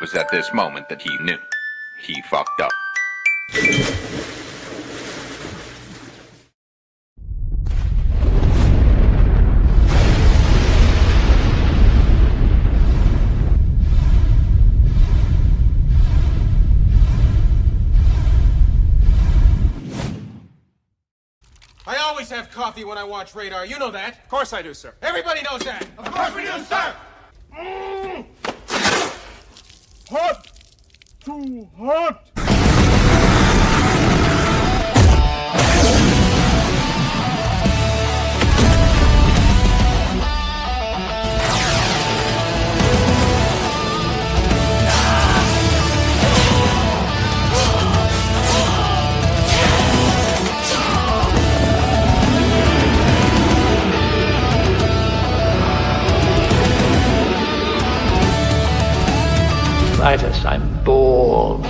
was at this moment that he knew. He fucked up. I always have coffee when I watch Radar. You know that. Of course I do, sir. Everybody knows that. Of course we do, sir! Hot! Too hot! Titus, I'm bored.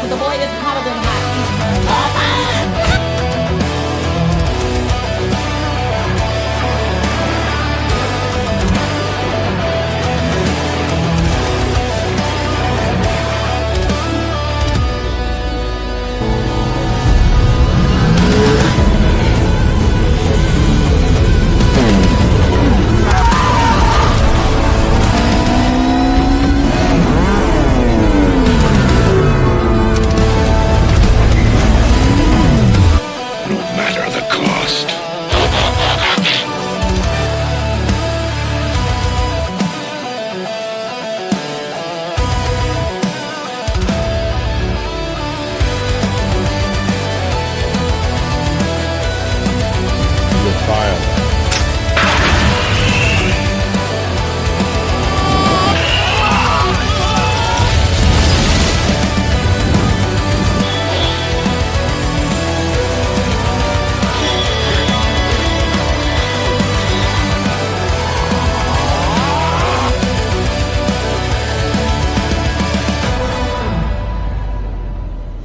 The boy is hotter than hot.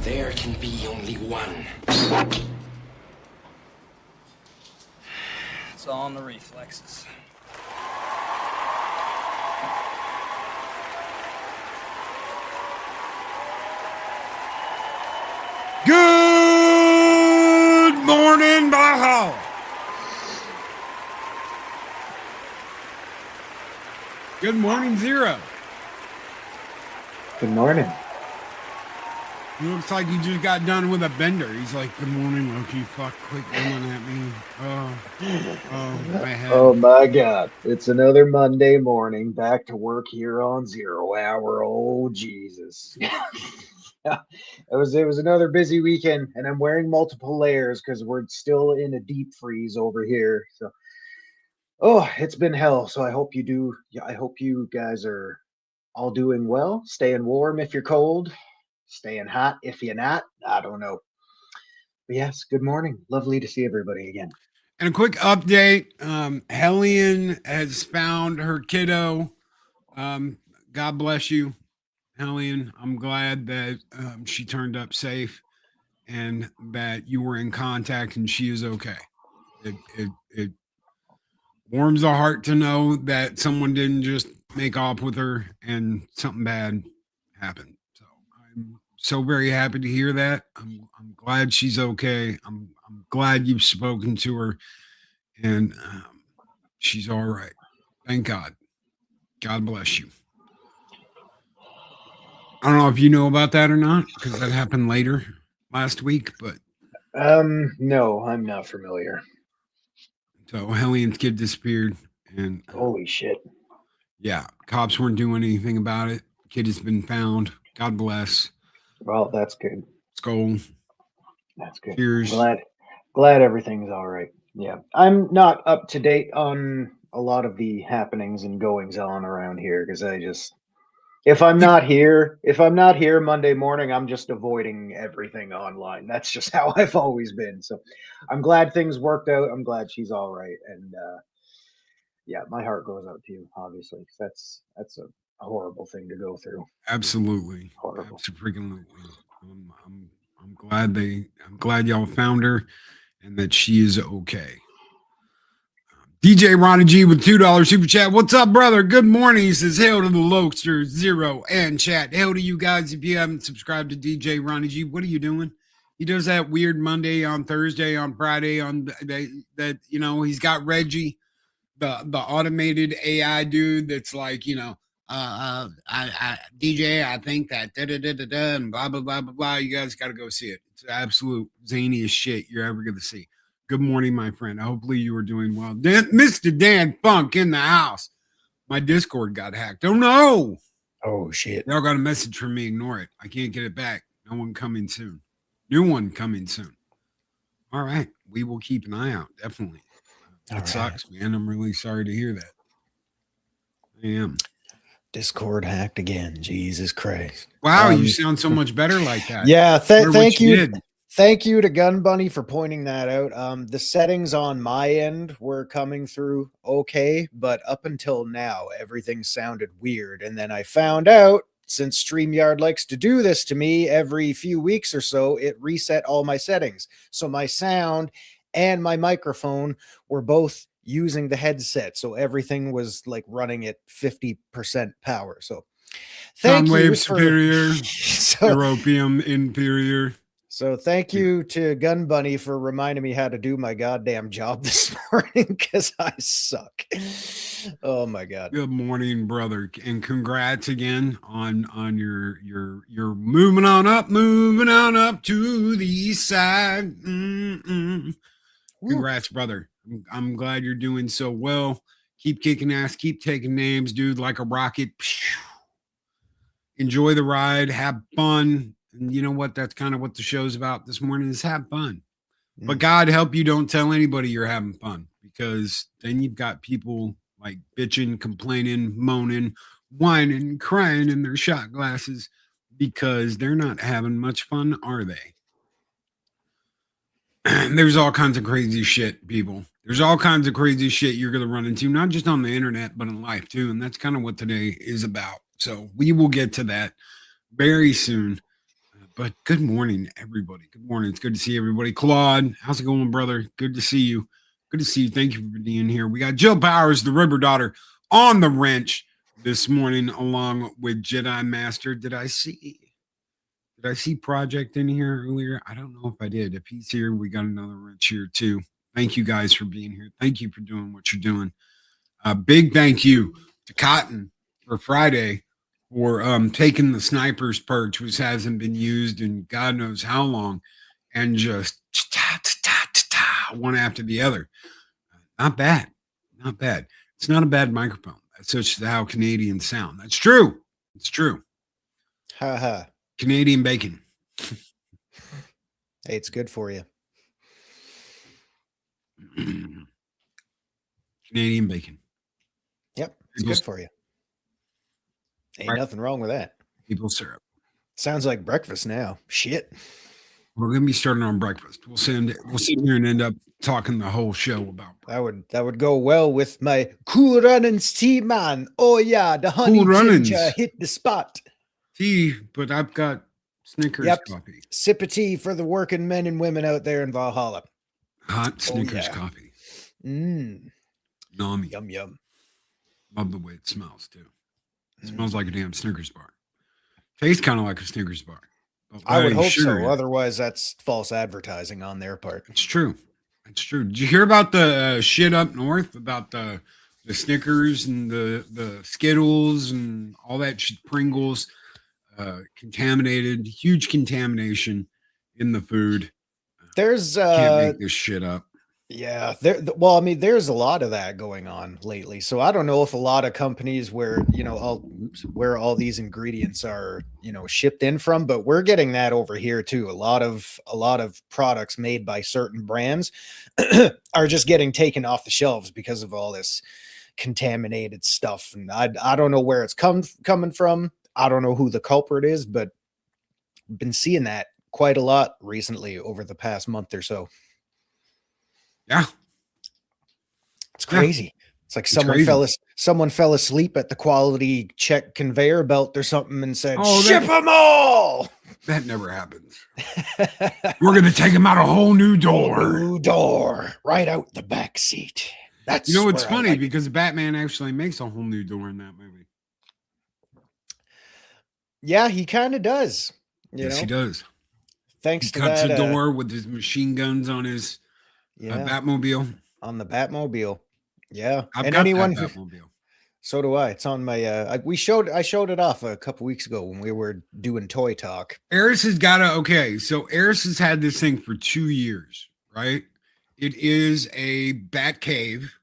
There can be only one. It's all in the reflexes. Good morning, Baja. Good morning, Zero. Good morning. He looks like he just got done with a bender. He's like, good morning, Loki. Fuck, quit yelling at me. My head. Oh my God. It's another Monday morning. Back to work here on 0 Hour. Oh, Jesus. it was another busy weekend, and I'm wearing multiple layers because we're still in a deep freeze over here. So, oh, it's been hell. So I hope you do. Yeah, I hope you guys are all doing well, staying warm if you're cold, staying hot if you're not. I don't know. But yes, good morning. Lovely to see everybody again. And a quick update: Hellion has found her kiddo. God bless you, Hellion. I'm glad that she turned up safe and that you were in contact and she is okay. It warms the heart to know that someone didn't just make off with her and something bad happened. So I'm so very happy to hear that. I'm glad she's okay. I'm glad you've spoken to her and she's all right. Thank God. God bless you. I don't know if you know about that or not because that happened later last week, but No, I'm not familiar. so Hellion's kid disappeared and Holy shit. yeah, cops weren't doing anything about it. Kid has been found. God bless. Well, that's good. Skull. That's good. Cheers. Glad everything's all right. Yeah. I'm not up to date on a lot of the happenings and goings on around here because if I'm not here Monday morning, I'm just avoiding everything online. That's just how I've always been. So I'm glad things worked out. I'm glad she's all right. And yeah, my heart goes out to you, obviously, 'cause that's a horrible thing to go through. Absolutely. Horrible. Absolutely. I'm glad y'all found her and that she is okay. DJ Ronnie G with $2 super chat. What's up, brother? Good morning. He says, hail to the Lokester, Zero, and chat. Hail to you guys. If you haven't subscribed to DJ Ronnie G, what are you doing? He does that weird Monday on Thursday, on Friday, on that he's got Reggie, the automated AI dude that's like, DJ, I think that and blah blah blah blah blah. You guys got to go see it. It's absolute zaniest shit you're ever gonna see. Good morning, my friend. Hopefully you are doing well. Mr. Dan Funk in the house. My Discord got hacked. Oh no! Oh shit! Y'all got a message from me. Ignore it. I can't get it back. No one coming soon. New one coming soon. All right, we will keep an eye out. Definitely. It sucks, man. I'm really sorry to hear that. I am. Discord hacked again. Jesus Christ. Wow, you sound so much better like that. Yeah, thank you. Thank you to Gun Bunny for pointing that out. The settings on my end were coming through okay, but up until now, everything sounded weird. And then I found out, since StreamYard likes to do this to me every few weeks or so, it reset all my settings. So my sound and my microphone were both using the headset, so everything was like running at 50% power. So thank you Soundwave superior, Zeropium inferior. So thank you to Gun Bunny for reminding me how to do my goddamn job this morning because I suck. Oh my god. Good morning, brother, and congrats again on your moving on up to the east side. Congrats, brother. I'm glad you're doing so well. Keep kicking ass, keep taking names, dude, like a rocket. Enjoy the ride, have fun. And you know what? That's kind of what the show's about this morning is have fun. But God help you don't tell anybody you're having fun because then you've got people like bitching, complaining, moaning, whining, crying in their shot glasses because they're not having much fun, are they? There's all kinds of crazy shit, people. There's all kinds of crazy shit you're going to run into, not just on the internet, but in life too. And that's kind of what today is about. So we will get to that very soon. But good morning, everybody. Good morning. It's good to see everybody. Claude, how's it going, brother? Good to see you. Good to see you. Thank you for being here. We got Jill Powers, the River Daughter, on the wrench this morning, along with Jedi Master. Did I see Project in here earlier? I don't know if I did. If he's here, we got another wrench here too. Thank you guys for being here. Thank you for doing what you're doing. Big thank you to Cotton for Friday for taking the sniper's perch, which hasn't been used in God knows how long, and just one after the other. Not bad. Not bad. It's not a bad microphone. That's just how Canadians sound. That's true. It's true. Ha ha. Canadian bacon. Hey, it's good for you. Canadian bacon. Yep, it's good for you. Ain't nothing wrong with that. Maple syrup. Sounds like breakfast now. Shit. We're gonna be starting on breakfast. We'll sit here and end up talking the whole show about breakfast. That would go well with my Cool Runnings tea, man. Oh yeah, the honey Cool Runnings ginger hit the spot. Tea, but I've got Snickers coffee. Sip of tea for the working men and women out there in Valhalla. Hot Snickers coffee. Mmm. Yummy. Yum yum. Love the way it smells too. It smells like a damn Snickers bar. Tastes kind of like a Snickers bar. I would hope so. Otherwise, that's false advertising on their part. It's true. It's true. Did you hear about the shit up north about the Snickers and the Skittles and all that shit, Pringles, contaminated, huge contamination in the food. There's can't make this shit up. Yeah, well, I mean, there's a lot of that going on lately. So I don't know if a lot of companies where, where all these ingredients are, shipped in from, but we're getting that over here too. A lot of products made by certain brands are just getting taken off the shelves because of all this contaminated stuff. And I don't know where it's coming from. I don't know who the culprit is, but been seeing that quite a lot recently over the past month or so. Yeah. It's crazy. It's like someone fell asleep at the quality check conveyor belt or something and said, ship them all. That never happens. We're going to take them out a whole new door. New door. Right out the back seat. That's it's funny because Batman actually makes a whole new door in that movie. Yeah, he kind of does. Yes, he does. Thanks to that. He cuts a door with his machine guns on his Batmobile. On the Batmobile. Yeah. I've got that Batmobile. So do I. It's on my I showed it off a couple weeks ago when we were doing Toy Talk. Eris has got so Eris has had this thing for 2 years, right? It is a bat cave.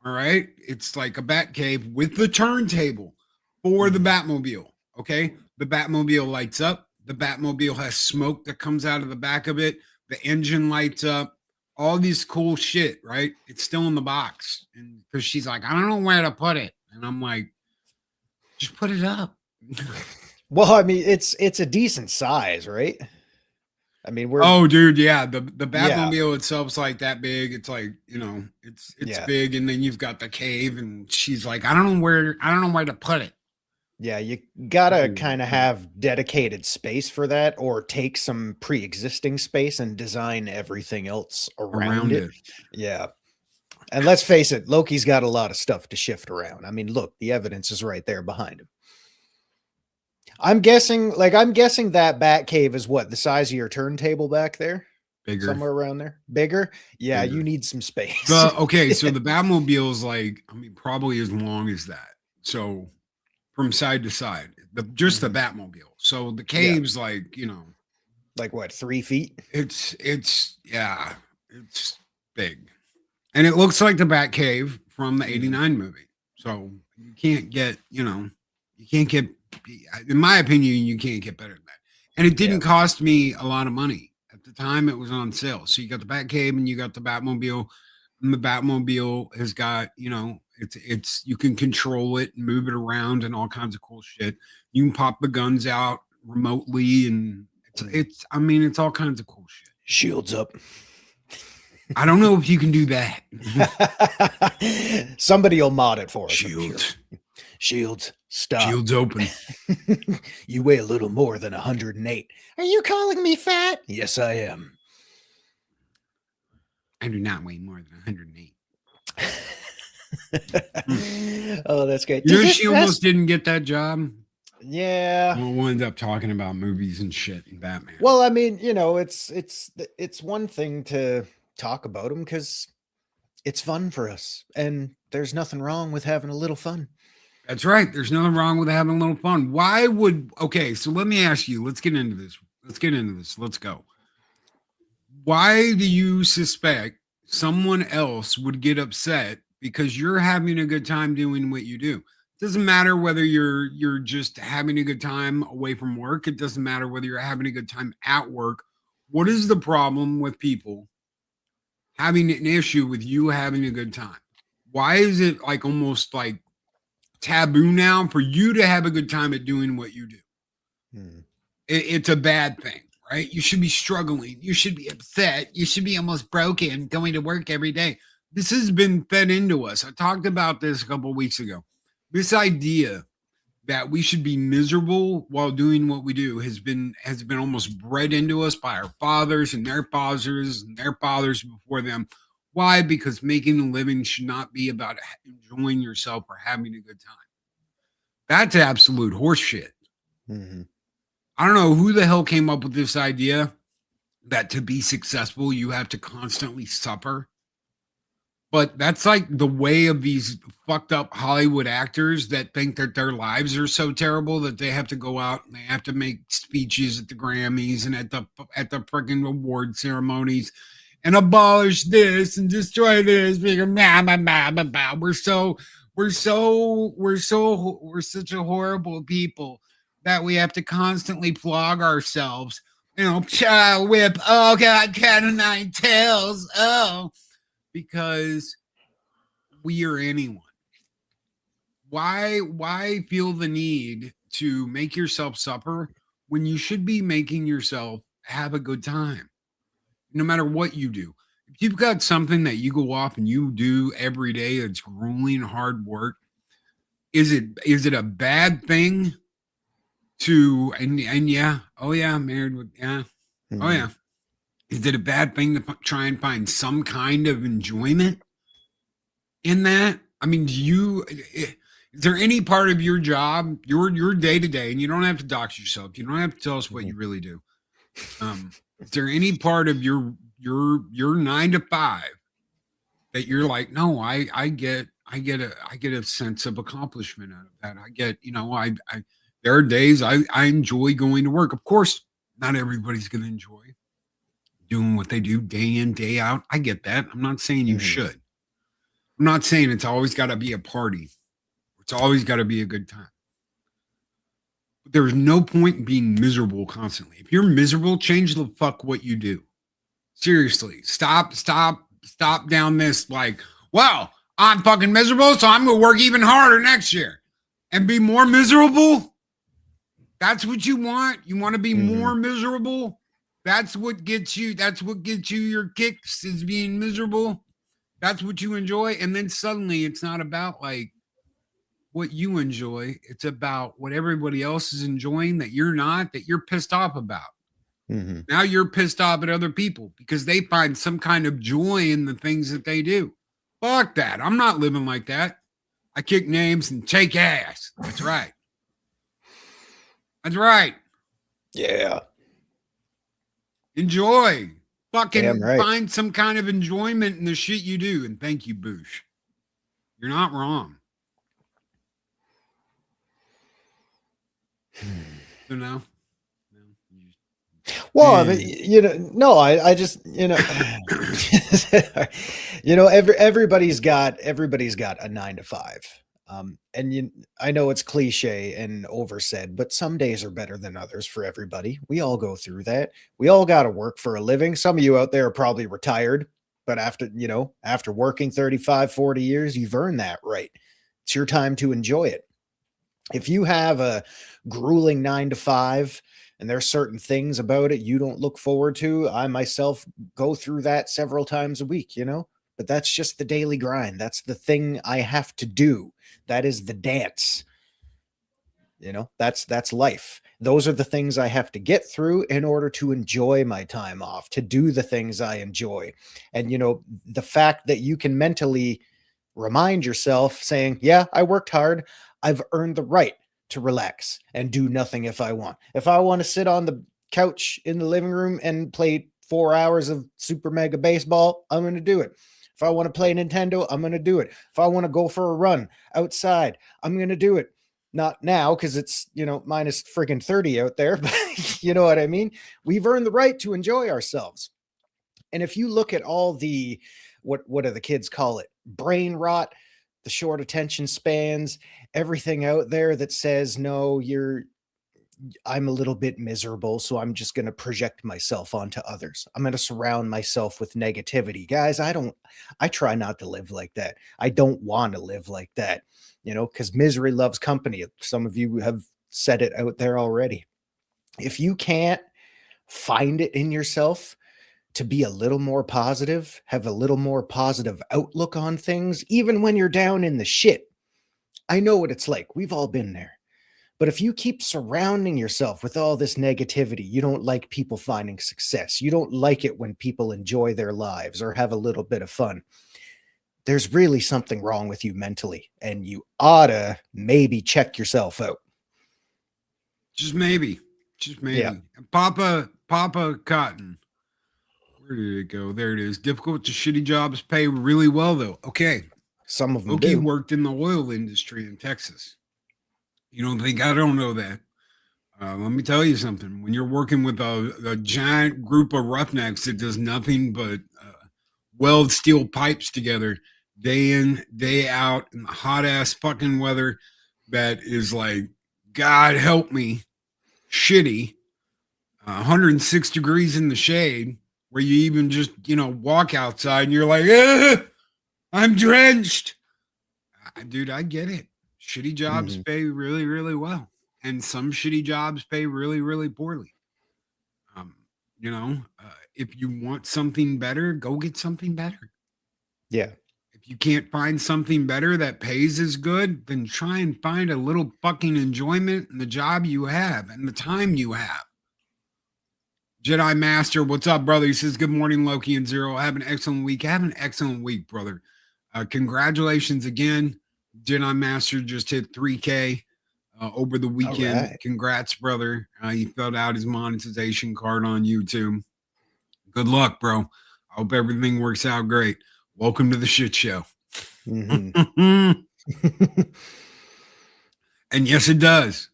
All right. It's like a bat cave with the turntable for the Batmobile. Okay. The Batmobile lights up. The Batmobile has smoke that comes out of the back of it. The engine lights up. All these cool shit, right? It's still in the box. And because she's like, I don't know where to put it. And I'm like, just put it up. Well, I mean, it's a decent size, right? I mean, dude, yeah. The Batmobile itself's like that big. It's like, it's big. And then you've got the cave, and she's like, I don't know where to put it. Yeah, you gotta kind of have dedicated space for that, or take some pre-existing space and design everything else around it. Yeah. And let's face it, Loki's got a lot of stuff to shift around. I mean, look, the evidence is right there behind him. I'm guessing that Batcave is what, the size of your turntable back there? Bigger. Somewhere around there. Bigger? Yeah, bigger. You need some space. So the Batmobile is probably as long as that. So from side to side, just the Batmobile. So the cave's like what, 3 feet? It's big, and it looks like the Batcave from the '89 movie. So you can't get, in my opinion, you can't get better than that. And it didn't cost me a lot of money at the time. It was on sale. So you got the Batcave and you got the Batmobile, and the Batmobile has got, it's you can control it and move it around and all kinds of cool shit. You can pop the guns out remotely, and it's all kinds of cool shit. Shields up. I don't know if you can do that. Somebody will mod it for us. Shields. Shields, stop. Shields open. You weigh a little more than 108. Are you calling me fat? Yes, I am. I do not weigh more than 108. Oh, that's great. She almost didn't get that job. Yeah. We'll end up talking about movies and shit and Batman. Well, I mean, it's one thing to talk about them because it's fun for us, and there's nothing wrong with having a little fun. That's right. There's nothing wrong with having a little fun. So let me ask you, let's get into this. Let's go. Why do you suspect someone else would get upset because you're having a good time doing what you do? Doesn't matter whether you're just having a good time away from work. It doesn't matter whether you're having a good time at work. What is the problem with people having an issue with you having a good time? Why is it like almost like taboo now for you to have a good time at doing what you do? It's a bad thing, right? You should be struggling. You should be upset. You should be almost broken going to work every day. This has been fed into us. I talked about this a couple of weeks ago. This idea that we should be miserable while doing what we do has been almost bred into us by our fathers and their fathers and their fathers before them. Why? Because making a living should not be about enjoying yourself or having a good time. That's absolute horseshit. I don't know who the hell came up with this idea that to be successful, you have to constantly suffer. But that's like the way of these fucked up Hollywood actors that think that their lives are so terrible that they have to go out and they have to make speeches at the Grammys and at the freaking award ceremonies and abolish this and destroy this. We're such a horrible people that we have to constantly flog ourselves. You know, whip. Oh God, cat of nine tails. Oh. Because we are anyone. Why feel the need to make yourself suffer when you should be making yourself have a good time? No matter what you do. If you've got something that you go off and you do every day that's grueling hard work, is it a bad thing to and yeah, oh yeah, married with yeah. Oh yeah. Is it a bad thing to try and find some kind of enjoyment in that? I mean, is there any part of your job, your day to day, and you don't have to dox yourself. You don't have to tell us what you really do. Is there any part of your 9 to 5 that you're like, no, I get a sense of accomplishment out of that. I get, there are days I enjoy going to work. Of course, not everybody's going to enjoy doing what they do day in, day out. I get that. I'm not saying you should. I'm not saying it's always got to be a party. It's always got to be a good time. But there's no point in being miserable constantly. If you're miserable, change the fuck what you do. Seriously. Stop down this like, well, I'm fucking miserable, so I'm going to work even harder next year and be more miserable. That's what you want. You want to be more miserable. That's what gets you your kicks is being miserable. That's what you enjoy. And then suddenly it's not about like what you enjoy. It's about what everybody else is enjoying that you're not, that you're pissed off about. Now you're pissed off at other people because they find some kind of joy in the things that they do. Fuck that. I'm not living like that. I kick names and take ass. That's right. That's right. Yeah. Enjoy. Fucking find some kind of enjoyment in the shit you do. And thank you, Boosh. You're not wrong. So now. Well, I mean, no, I just, everybody's got a 9 to 5. And I know it's cliche and oversaid, but some days are better than others for everybody. We all go through that. We all got to work for a living. Some of you out there are probably retired, but after working 35, 40 years, you've earned that right. It's your time to enjoy it. If you have a grueling 9 to 5 and there's certain things about it you don't look forward to, I myself go through that several times a week, but that's just the daily grind. That's the thing I have to do. That is the dance. That's life. Those are the things I have to get through in order to enjoy my time off, to do the things I enjoy. And, the fact that you can mentally remind yourself saying, yeah, I worked hard. I've earned the right to relax and do nothing if I want. If I want to sit on the couch in the living room and play 4 hours of super mega baseball, I'm going to do it. If I want to play Nintendo, I'm going to do it. If I want to go for a run outside, I'm going to do it. Not now because it's, minus friggin' 30 out there, but you know what I mean? We've earned the right to enjoy ourselves. And if you look at all the, what do the kids call it? Brain rot, the short attention spans, everything out there that says, no, I'm a little bit miserable, so I'm just going to project myself onto others. I'm going to surround myself with negativity. Guys, I try not to live like that. I don't want to live like that, because misery loves company. Some of you have said it out there already. If you can't find it in yourself to be a little more positive, have a little more positive outlook on things, even when you're down in the shit, I know what it's like. We've all been there. But if you keep surrounding yourself with all this negativity, you don't like people finding success, you don't like it when people enjoy their lives or have a little bit of fun, there's really something wrong with you mentally, and you oughta maybe check yourself out. Just maybe. Yeah. Papa Cotton. Where did it go? There it is. Difficult to shitty jobs pay really well, though. Okay. Some of them Loki do. worked in the oil industry in Texas. You don't think I don't know that? Let me tell you something. When you're working with a giant group of roughnecks that does nothing but weld steel pipes together day in, day out in the hot ass fucking weather that is like, God help me, shitty, 106 degrees in the shade, where you even just, walk outside and you're like, I'm drenched. Dude, I get it. Shitty jobs pay really, really well. And some shitty jobs pay really, really poorly. If you want something better, go get something better. Yeah. If you can't find something better that pays as good, then try and find a little fucking enjoyment in the job you have and the time you have. Jedi Master, what's up, brother? He says, good morning, Loki and Zero. Have an excellent week. Have an excellent week, brother. Congratulations again. Jedi Master just hit 3K over the weekend. Right. Congrats, brother. He filled out his monetization card on YouTube. Good luck, bro. I hope everything works out great. Welcome to the shit show. And yes, it does.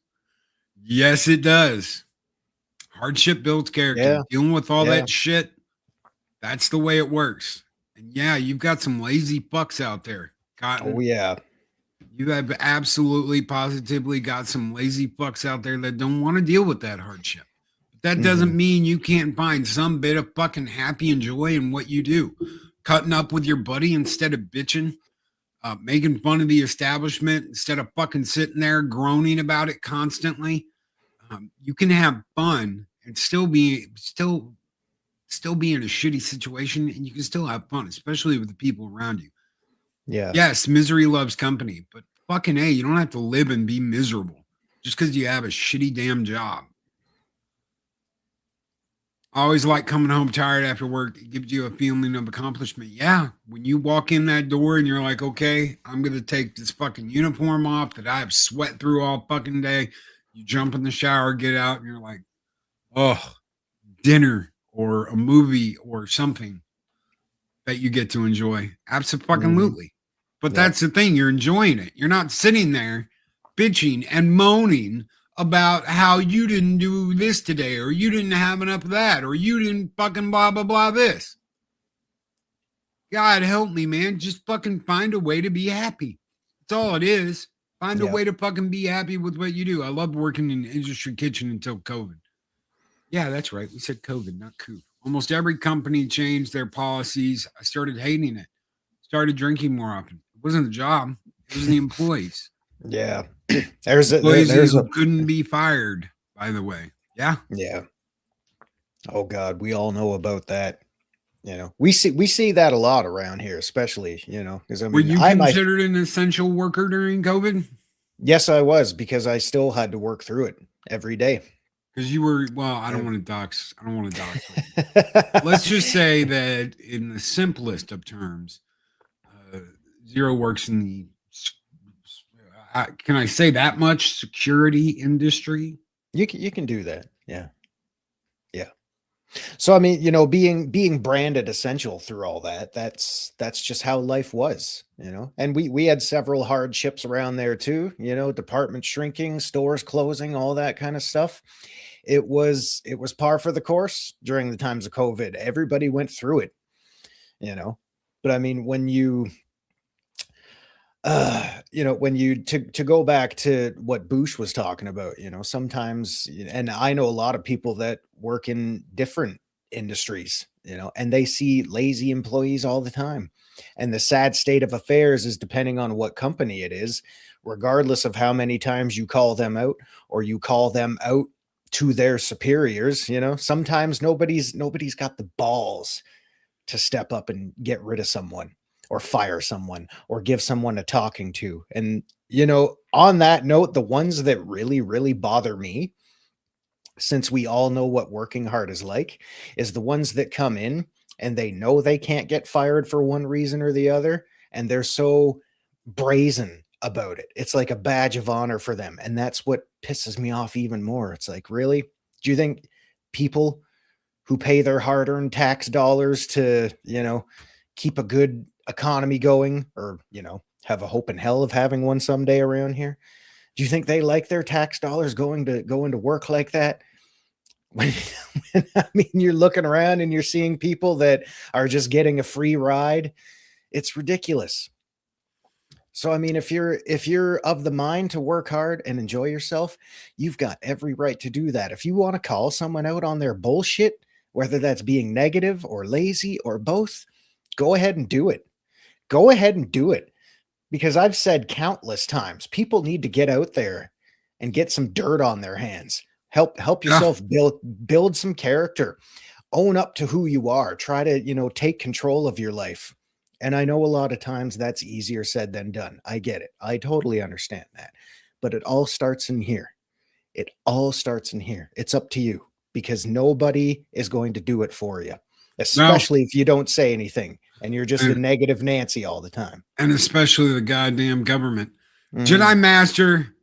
Yes, it does. Hardship builds character. Yeah. Dealing with all that shit, that's the way it works. And yeah, you've got some lazy fucks out there, Cotton. Oh, yeah. You have absolutely, positively got some lazy fucks out there that don't want to deal with that hardship. But that doesn't mean you can't find some bit of fucking happy and joy in what you do. Cutting up with your buddy instead of bitching, making fun of the establishment instead of fucking sitting there groaning about it constantly. You can have fun and still be in a shitty situation, and you can still have fun, especially with the people around you. Yeah. Yes, misery loves company, but fucking A, you don't have to live and be miserable just because you have a shitty damn job. I always like coming home tired after work. It gives you a feeling of accomplishment. Yeah, when you walk in that door and you're like, okay, I'm going to take this fucking uniform off that I have sweat through all fucking day. You jump in the shower, get out, and you're like, oh, dinner or a movie or something that you get to enjoy. Absolutely. But that's the thing. You're enjoying it. You're not sitting there bitching and moaning about how you didn't do this today, or you didn't have enough of that, or you didn't fucking blah, blah, blah this. God help me, man. Just fucking find a way to be happy. That's all it is. Find a way to fucking be happy with what you do. I loved working in the industry kitchen until COVID. Yeah, that's right. We said COVID, not coup. Almost every company changed their policies. I started hating it. Started drinking more often. It wasn't the job. It was the employees. Yeah. There's who couldn't be fired, by the way. Yeah. Yeah. Oh God, we all know about that. We see that a lot around here, especially, because were you considered an essential worker during COVID? Yes, I was, because I still had to work through it every day. Because you were, I don't want to dox. Let's just say that in the simplest of terms, Zero works in the, can I say that much, security industry? You can do that. Yeah. Yeah. So, I mean, being branded essential through all that, that's just how life was, and we had several hardships around there too, departments shrinking, stores closing, all that kind of stuff. It was par for the course during the times of COVID. Everybody went through it, but I mean, when you, When you to go back to what Bush was talking about, sometimes, and I know a lot of people that work in different industries, and they see lazy employees all the time. And the sad state of affairs is, depending on what company it is, regardless of how many times you call them out or you call them out to their superiors, sometimes nobody's got the balls to step up and get rid of someone or fire someone or give someone a talking to. And, on that note, the ones that really, really bother me, since we all know what working hard is like, is the ones that come in and they know they can't get fired for one reason or the other. And they're so brazen about it. It's like a badge of honor for them. And that's what pisses me off even more. It's like, really? Do you think people who pay their hard-earned tax dollars to, keep a good economy going, or, have a hope in hell of having one someday around here, do you think they like their tax dollars going to work like that? When I mean, you're looking around and you're seeing people that are just getting a free ride. It's ridiculous. So, I mean, if you're of the mind to work hard and enjoy yourself, you've got every right to do that. If you want to call someone out on their bullshit, whether that's being negative or lazy or both, go ahead and do it. Go ahead and do it. Because I've said countless times, people need to get out there and get some dirt on their hands. Help yourself build some character. Own up to who you are. Try to, take control of your life. And I know a lot of times that's easier said than done. I get it. I totally understand that. But it all starts in here. It all starts in here. It's up to you, because nobody is going to do it for you, especially if you don't say anything and you're just a negative Nancy all the time. And especially the goddamn government. Jedi Master,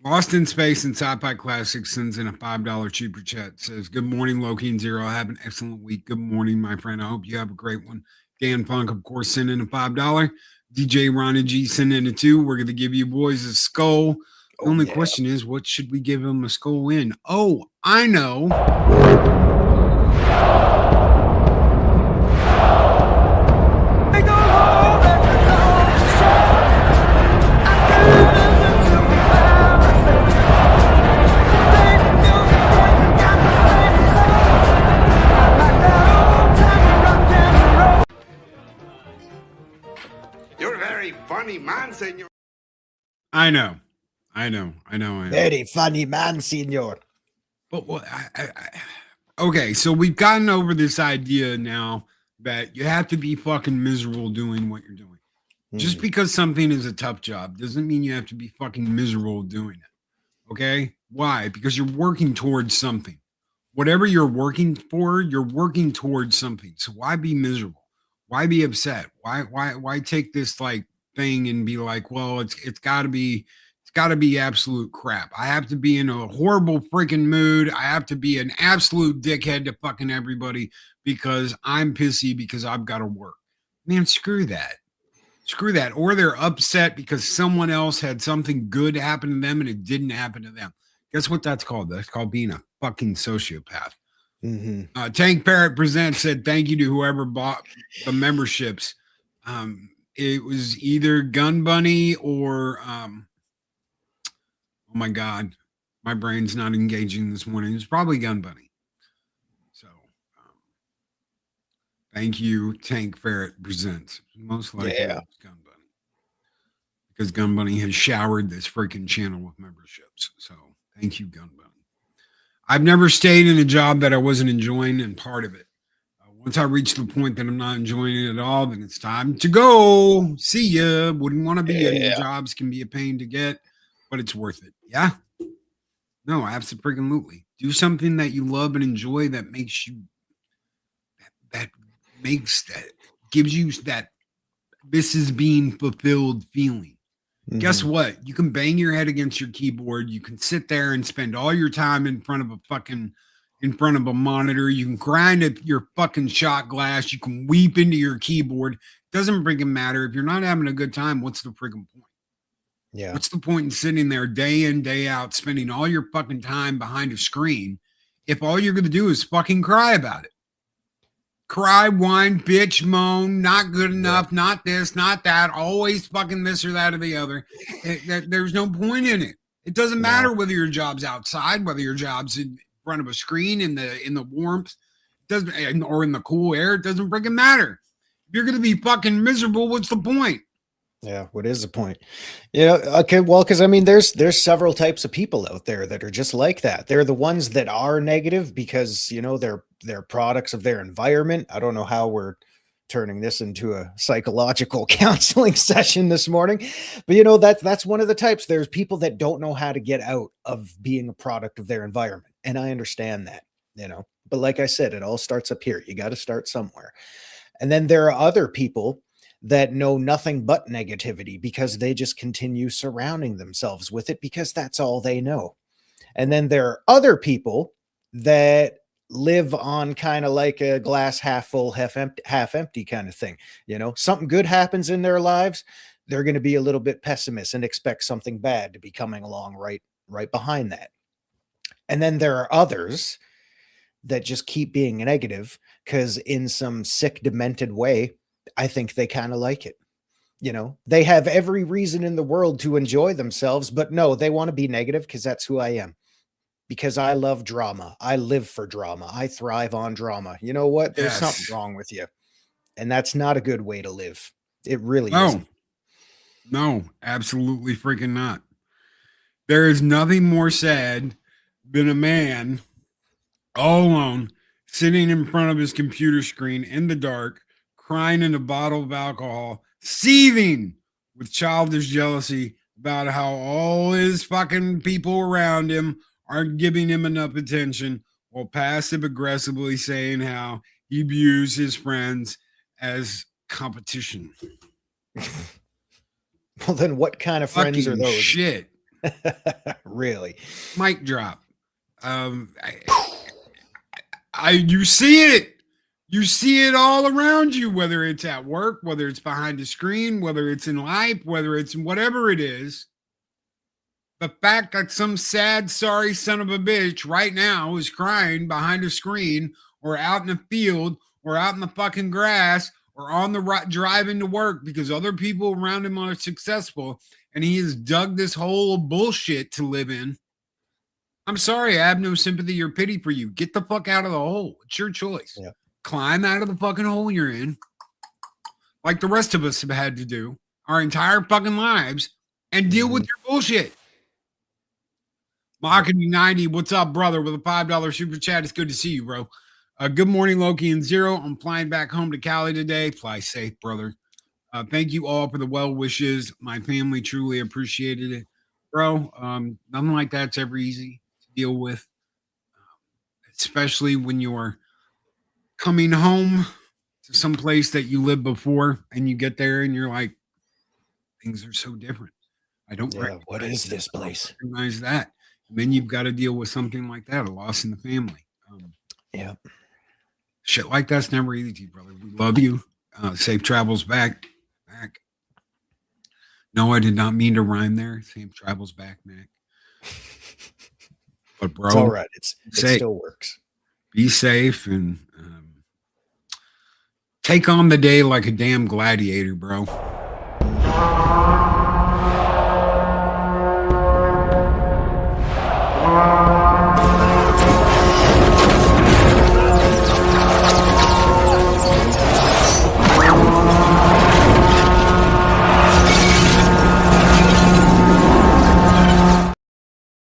Lost in Space and Sci-Fi Classics sends in a $5 cheaper chat. Says, good morning, Loki and Zero. Have an excellent week. Good morning, my friend. I hope you have a great one. Dan Funk, of course, sent in a $5. DJ Ronnie G sent in a $2. We're going to give you boys a skull. The only question is, what should we give him a skull in? Oh, I know. You're a very funny man, senor. I know. Very funny man, senor. But okay, so we've gotten over this idea now that you have to be fucking miserable doing what you're doing. Just because something is a tough job doesn't mean you have to be fucking miserable doing it. Okay? Why? Because you're working towards something. Whatever you're working for, you're working towards something. So why be miserable? Why be upset? Why take this like thing and be like, well, it's got to be absolute crap. I have to be in a horrible freaking mood. I have to be an absolute dickhead to fucking everybody because I'm pissy because I've got to work. Man, screw that. Screw that. Or they're upset because someone else had something good happen to them and it didn't happen to them. Guess what that's called? That's called being a fucking sociopath. Tank Parrot Presents said, thank you to whoever bought the memberships. It was either Gun Bunny or, oh my God, my brain's not engaging this morning. It's probably Gun Bunny. So, thank you, Tank Ferret Presents. Most likely it's Gun Bunny. Because Gun Bunny has showered this freaking channel with memberships. So, thank you, Gun Bunny. I've never stayed in a job that I wasn't enjoying, and part of it. Once I reach the point that I'm not enjoying it at all, then it's time to go. See ya. Wouldn't want to be in the jobs. Can be a pain to get, but it's worth it. Yeah. No, absolutely. Do something that you love and enjoy that makes you, that gives you that this is being fulfilled feeling. Guess what? You can bang your head against your keyboard. You can sit there and spend all your time in front of a monitor. You can grind at your fucking shot glass. You can weep into your keyboard. Doesn't freaking matter. If you're not having a good time, what's the freaking point? Yeah. What's the point in sitting there day in, day out, spending all your fucking time behind a screen if all you're going to do is fucking cry about it? cry, whine, bitch, moan, not good enough, not this, not that, always fucking this or that or the other. There's no point in it. It doesn't matter whether your job's outside, whether your job's in front of a screen in the warmth, doesn't, or in the cool air. It doesn't freaking matter. If you're gonna be fucking miserable, what's the point? Yeah, what is the point? Okay, well, because I mean, there's several types of people out there that are just like that. They're the ones that are negative because they're products of their environment. I don't know how we're turning this into a psychological counseling session this morning, but that's one of the types. There's people that don't know how to get out of being a product of their environment, and I understand that. But like I said, it all starts up here. You got to start somewhere, and then there are other people that know nothing but negativity because they just continue surrounding themselves with it because that's all they know. And then there are other people that live on kind of like a glass half full, half empty kind of thing. Something good happens in their lives, they're going to be a little bit pessimist and expect something bad to be coming along right behind that. And then there are others that just keep being negative because in some sick, demented way, I think they kind of like it. They have every reason in the world to enjoy themselves, but no, they want to be negative because that's who I am. Because I love drama. I live for drama. I thrive on drama. You know what? There's something wrong with you. And that's not a good way to live. It really isn't. No, absolutely freaking not. There is nothing more sad than a man all alone sitting in front of his computer screen in the dark, crying in a bottle of alcohol, seething with childish jealousy about how all his fucking people around him aren't giving him enough attention, while passive aggressively saying how he views his friends as competition. Well, then what kind of friends fucking are those? Shit. Really? Mic drop. You see it. You see it all around you, whether it's at work, whether it's behind a screen, whether it's in life, whether it's whatever it is. The fact that some sad, sorry son of a bitch right now is crying behind a screen or out in the field or out in the fucking grass or on the driving to work because other people around him are successful and he has dug this hole of bullshit to live in. I'm sorry, I have no sympathy or pity for you. Get the fuck out of the hole. It's your choice. Yeah. Climb out of the fucking hole you're in, like the rest of us have had to do our entire fucking lives, and deal with your bullshit. Mahogany 90, what's up, brother? With a $5 super chat. It's good to see you, bro. Good morning, Loki and Zero. I'm flying back home to Cali today. Fly safe, brother. Thank you all for the well wishes. My family truly appreciated it, bro. Nothing like that's ever easy to deal with, especially when you're coming home to some place that you lived before and you get there and you're like, things are so different. I don't what is this place? Recognize that. And then you've got to deal with something like that, a loss in the family. Shit like that's never easy, brother. We love you. Safe travels back. No, I did not mean to rhyme there. Safe travels back, Mac. But bro, it's all right. It still works. Be safe and take on the day like a damn gladiator, bro.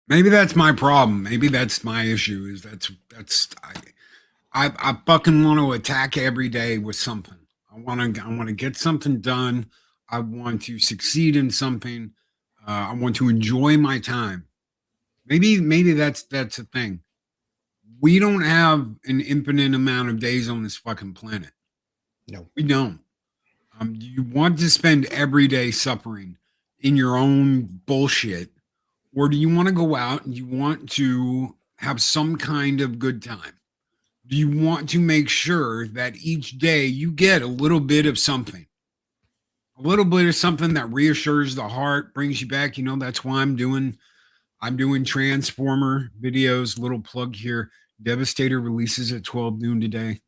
Maybe that's my problem. Maybe that's my issue. Is I fucking want to attack every day with something. I want to get something done. I want to succeed in something. I want to enjoy my time. Maybe that's a thing. We don't have an infinite amount of days on this fucking planet. No, we don't. You want to spend every day suffering in your own bullshit, or do you want to go out and you want to have some kind of good time? Do you want to make sure that each day you get a little bit of something? A little bit of something that reassures the heart, brings you back. That's why I'm doing Transformer videos. Little plug here. Devastator releases at 12 noon today.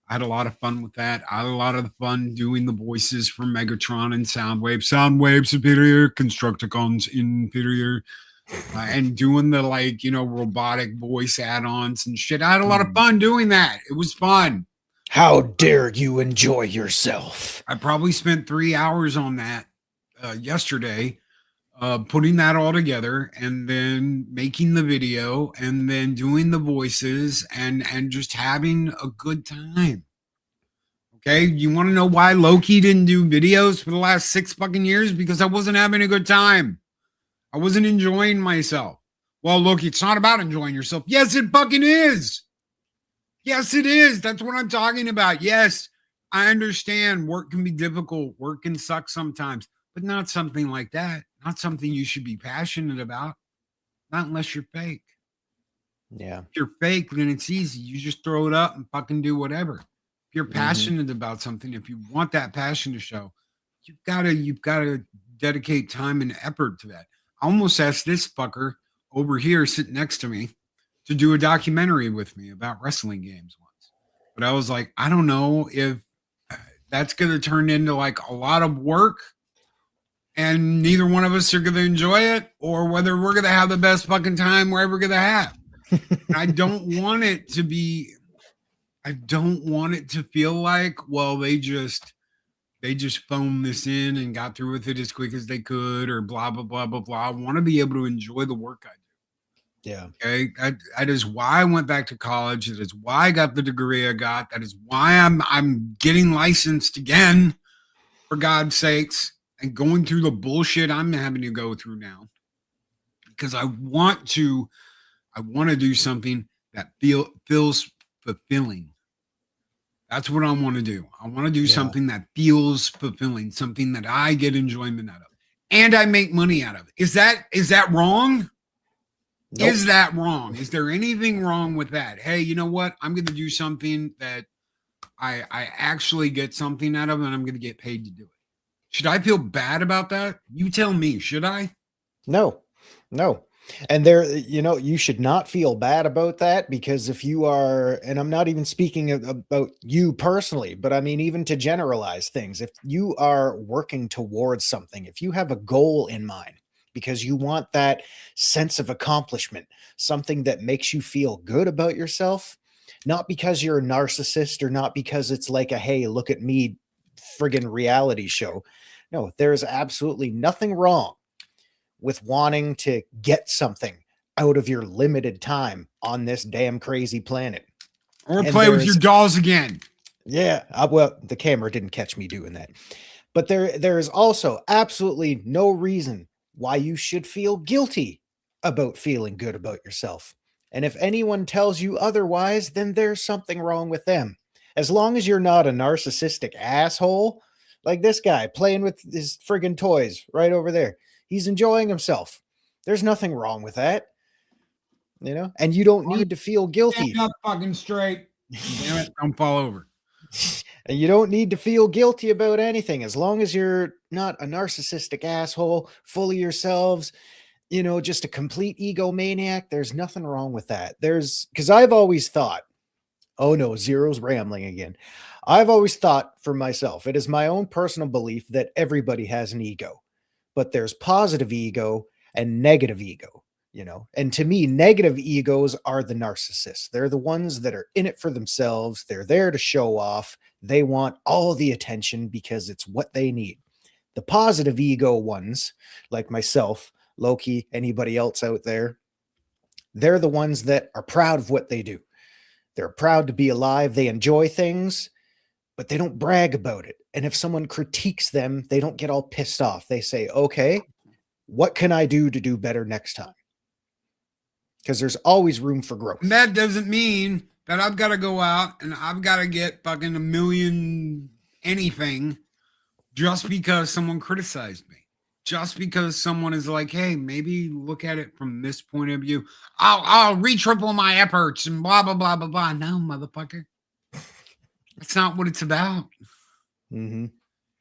I had a lot of fun with that. I had a lot of fun doing the voices for Megatron and Soundwave. Soundwave superior, Constructicons inferior. And doing the robotic voice add-ons and shit. I had a lot of fun doing that. It was fun. How dare you enjoy yourself? I probably spent 3 hours on that yesterday, putting that all together and then making the video and then doing the voices and just having a good time. Okay, you want to know why Loki didn't do videos for the last 6 fucking years? Because I wasn't having a good time. I wasn't enjoying myself. Well, Loki, it's not about enjoying yourself. Yes, it fucking is. Yes, it is. That's what I'm talking about. Yes, I understand work can be difficult. Work can suck sometimes, but not something like that. Not something you should be passionate about. Not unless you're fake. Yeah. If you're fake, then it's easy. You just throw it up and fucking do whatever. If you're passionate about something, if you want that passion to show, you've got to dedicate time and effort to that. I almost asked this fucker over here sitting next to me to do a documentary with me about wrestling games once. But I was like, I don't know if that's going to turn into like a lot of work and neither one of us are going to enjoy it, or whether we're going to have the best fucking time we're ever going to have. I don't want it to feel like, well, they just phoned this in and got through with it as quick as they could, or blah, blah, blah, blah, blah. I want to be able to enjoy the work I do. Yeah. Okay. That is why I went back to college. That is why I got the degree I got. That is why I'm getting licensed again, for God's sakes, and going through the bullshit I'm having to go through now. Because I want to do something that feels fulfilling. That's what I want to do. I want to do something that feels fulfilling, something that I get enjoyment out of, and I make money out of. Is that wrong? Nope. Is that wrong? Is there anything wrong with that? Hey, you know what? I'm going to do something that I actually get something out of, and I'm going to get paid to do it. Should I feel bad about that? You tell me. Should I? No. And there, you should not feel bad about that, because if you are, and I'm not even speaking about you personally, but I mean, even to generalize things, if you are working towards something, if you have a goal in mind, because you want that sense of accomplishment, something that makes you feel good about yourself, not because you're a narcissist or not because it's like a, hey, look at me friggin' reality show. No, there's absolutely nothing wrong with wanting to get something out of your limited time on this damn crazy planet. Or play with your dolls again. Yeah. Well, the camera didn't catch me doing that. But there is also absolutely no reason why you should feel guilty about feeling good about yourself. And if anyone tells you otherwise, then there's something wrong with them. As long as you're not a narcissistic asshole like this guy playing with his friggin' toys right over there. He's enjoying himself. There's nothing wrong with that, and you don't need to feel guilty. Stand up fucking straight. Damn it, don't fall over. And you don't need to feel guilty about anything, as long as you're not a narcissistic asshole, full of yourselves, just a complete egomaniac. There's nothing wrong with that. Because I've always thought, oh no, Zero's rambling again. I've always thought for myself, it is my own personal belief that everybody has an ego. But there's positive ego and negative ego, and to me, negative egos are the narcissists. They're the ones that are in it for themselves. They're there to show off. They want all the attention because it's what they need. The positive ego ones, like myself, Loki, anybody else out there, they're the ones that are proud of what they do. They're proud to be alive. They enjoy things, but they don't brag about it. And if someone critiques them, they don't get all pissed off. They say, okay, what can I do to do better next time? Because there's always room for growth. And that doesn't mean that I've got to go out and I've got to get fucking a million anything just because someone criticized me. Just because someone is like, hey, maybe look at it from this point of view. I'll re-triple my efforts and blah, blah, blah, blah, blah. No, motherfucker. That's not what it's about. Mm-hmm.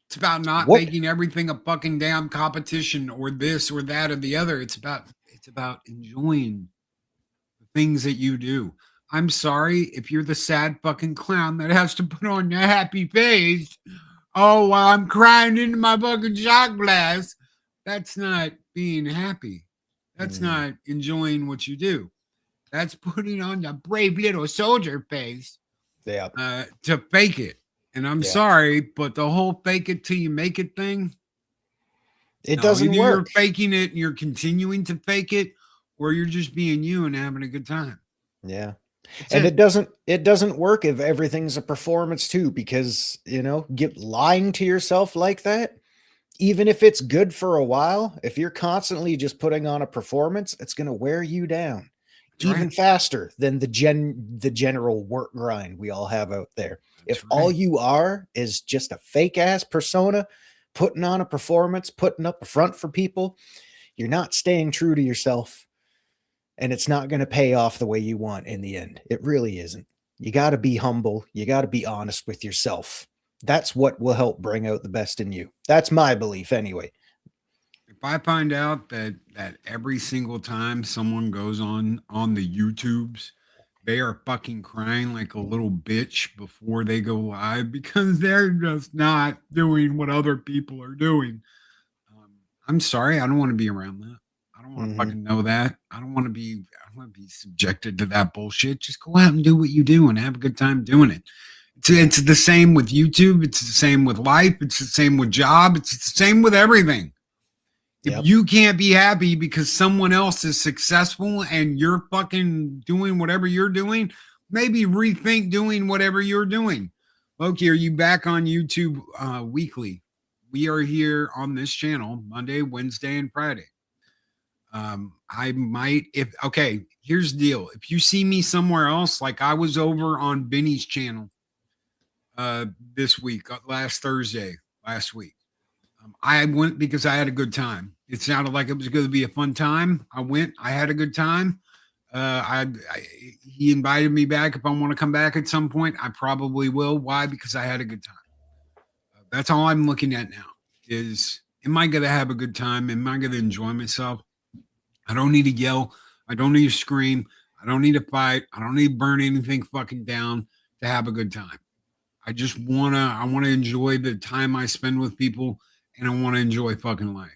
It's about not making everything a fucking damn competition or this or that or the other. It's about enjoying the things that you do. I'm sorry if you're the sad fucking clown that has to put on your happy face. Oh, while I'm crying into my fucking shot glass. That's not being happy. That's not enjoying what you do. That's putting on the brave little soldier face Yeah. to fake it. And I'm sorry, but the whole fake it till you make it thing, it doesn't either work. you're faking it and you're continuing to fake it, or you're just being you and having a good time. Yeah. And it doesn't work if everything's a performance too, because lying to yourself like that, even if it's good for a while, if you're constantly just putting on a performance, it's going to wear you down even faster than the general work grind we all have out there. If all you are is just a fake ass persona, putting on a performance, putting up a front for people, you're not staying true to yourself. And it's not going to pay off the way you want in the end. It really isn't. You got to be humble. You got to be honest with yourself. That's what will help bring out the best in you. That's my belief anyway. If I find out that every single time someone goes on the YouTubes, they are fucking crying like a little bitch before they go live because they're just not doing what other people are doing. I'm sorry. I don't want to be around that. I don't want to fucking know that. I don't want to be subjected to that bullshit. Just go out and do what you do and have a good time doing it. It's the same with YouTube. It's the same with life. It's the same with job. It's the same with everything. If you can't be happy because someone else is successful and you're fucking doing whatever you're doing, maybe rethink doing whatever you're doing. Loki, are you back on YouTube weekly? We are here on this channel Monday, Wednesday, and Friday. I might, here's the deal. If you see me somewhere else, like I was over on Benny's channel this week, last week, I went because I had a good time. It sounded like it was going to be a fun time. I went, I had a good time. He invited me back. If I want to come back at some point, I probably will. Why? Because I had a good time. That's all I'm looking at now is, am I going to have a good time? Am I going to enjoy myself? I don't need to yell. I don't need to scream. I don't need to fight. I don't need to burn anything fucking down to have a good time. I want to enjoy the time I spend with people, and I want to enjoy fucking life.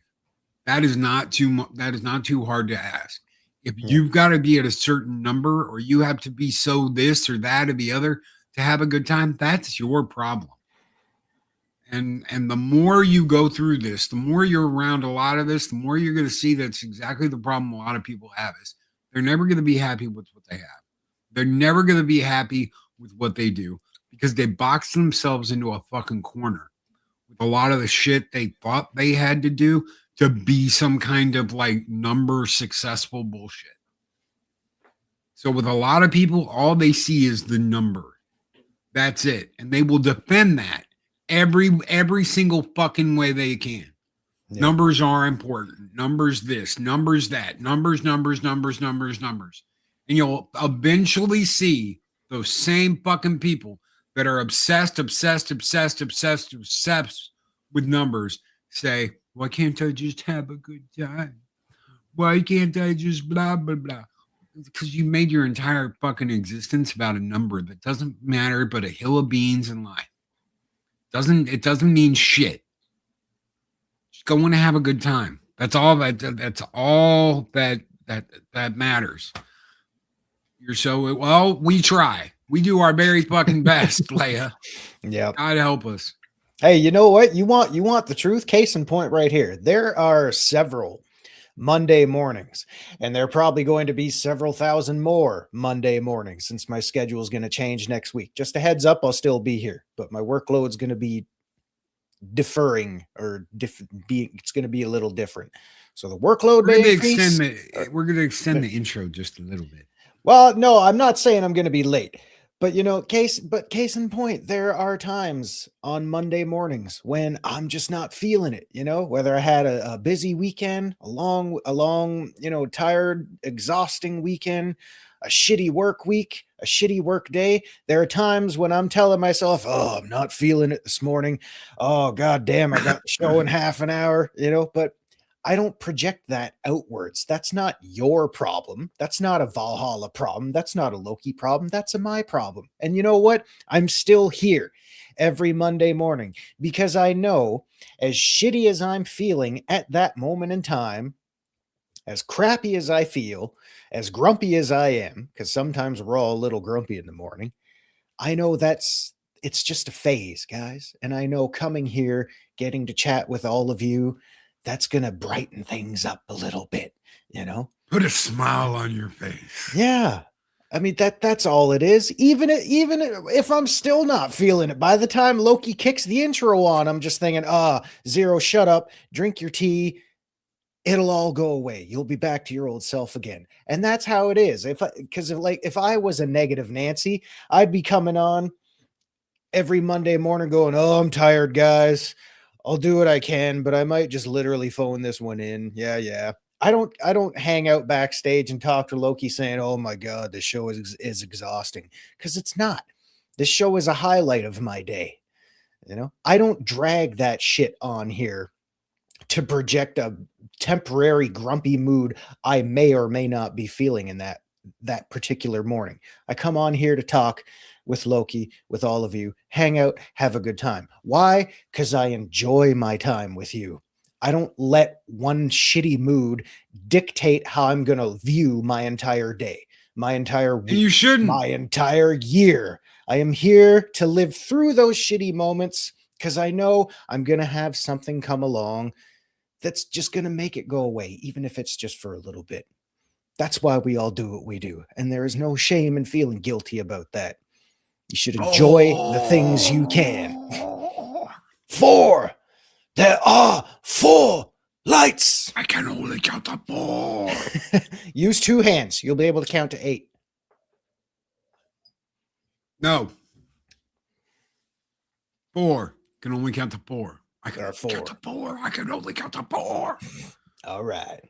That is not too hard to ask. If you've got to be at a certain number, or you have to be so this or that or the other to have a good time, that's your problem. And the more you go through this, the more you're around a lot of this, the more you're going to see that's exactly the problem a lot of people have is they're never going to be happy with what they have. They're never going to be happy with what they do because they box themselves into a fucking corner with a lot of the shit they thought they had to do to be some kind of like number successful bullshit. So with a lot of people, all they see is the number. That's it. And they will defend that every single fucking way they can. Yeah. Numbers are important. Numbers this, numbers that, numbers. And you'll eventually see those same fucking people that are obsessed with numbers say, why can't I just have a good time? Why can't I just blah, blah, blah? Because you made your entire fucking existence about a number that doesn't matter but a hill of beans in life. It doesn't mean shit. Just go and have a good time. That's all that matters. We try. We do our very fucking best, Leia. Yeah. God help us. Hey, you know what? You want the truth? Case in point right here. There are several Monday mornings, and there are probably going to be several thousand more Monday mornings since my schedule is going to change next week. Just a heads up, I'll still be here, but my workload's going to be deferring or it's going to be a little different. So the workload may increase. We're going to extend the intro just a little bit. Well, no, I'm not saying I'm going to be late. But case in point, there are times on Monday mornings when I'm just not feeling it, whether I had a busy weekend, a long, tired, exhausting weekend, a shitty work week, a shitty work day. There are times when I'm telling myself, oh, I'm not feeling it this morning. Oh, God damn, I got the show in half an hour, but I don't project that outwards. That's not your problem. That's not a Valhalla problem. That's not a Loki problem. That's a my problem. And you know what? I'm still here every Monday morning because I know, as shitty as I'm feeling at that moment in time, as crappy as I feel, as grumpy as I am, because sometimes we're all a little grumpy in the morning, I know it's just a phase, guys. And I know coming here, getting to chat with all of you, that's going to brighten things up a little bit, you know? Put a smile on your face. Yeah. I mean, that's all it is. Even if I'm still not feeling it, by the time Loki kicks the intro on, I'm just thinking, Zero, shut up, drink your tea. It'll all go away. You'll be back to your old self again. And that's how it is. If I was a negative Nancy, I'd be coming on every Monday morning going, oh, I'm tired, guys. I'll do what I can, but I might just literally phone this one in. Yeah. I don't hang out backstage and talk to Loki saying, oh my God, this show is exhausting. Because it's not. This show is a highlight of my day. You know, I don't drag that shit on here to project a temporary grumpy mood I may or may not be feeling in that particular morning. I come on here to talk with Loki, with all of you, hang out, have a good time. Why? Because I enjoy my time with you. I don't let one shitty mood dictate how I'm going to view my entire day, my entire week, And you shouldn't. my entire year. I am here to live through those shitty moments because I know I'm going to have something come along that's just going to make it go away, even if it's just for a little bit. That's why we all do what we do. And there is no shame in feeling guilty about that. You should enjoy the things you can. 4. There are 4 lights. I can only count to 4. Use 2 hands. You'll be able to count to 8. No. 4. Can only count to 4. I can There are 4. count to 4. I can only count to 4. All right.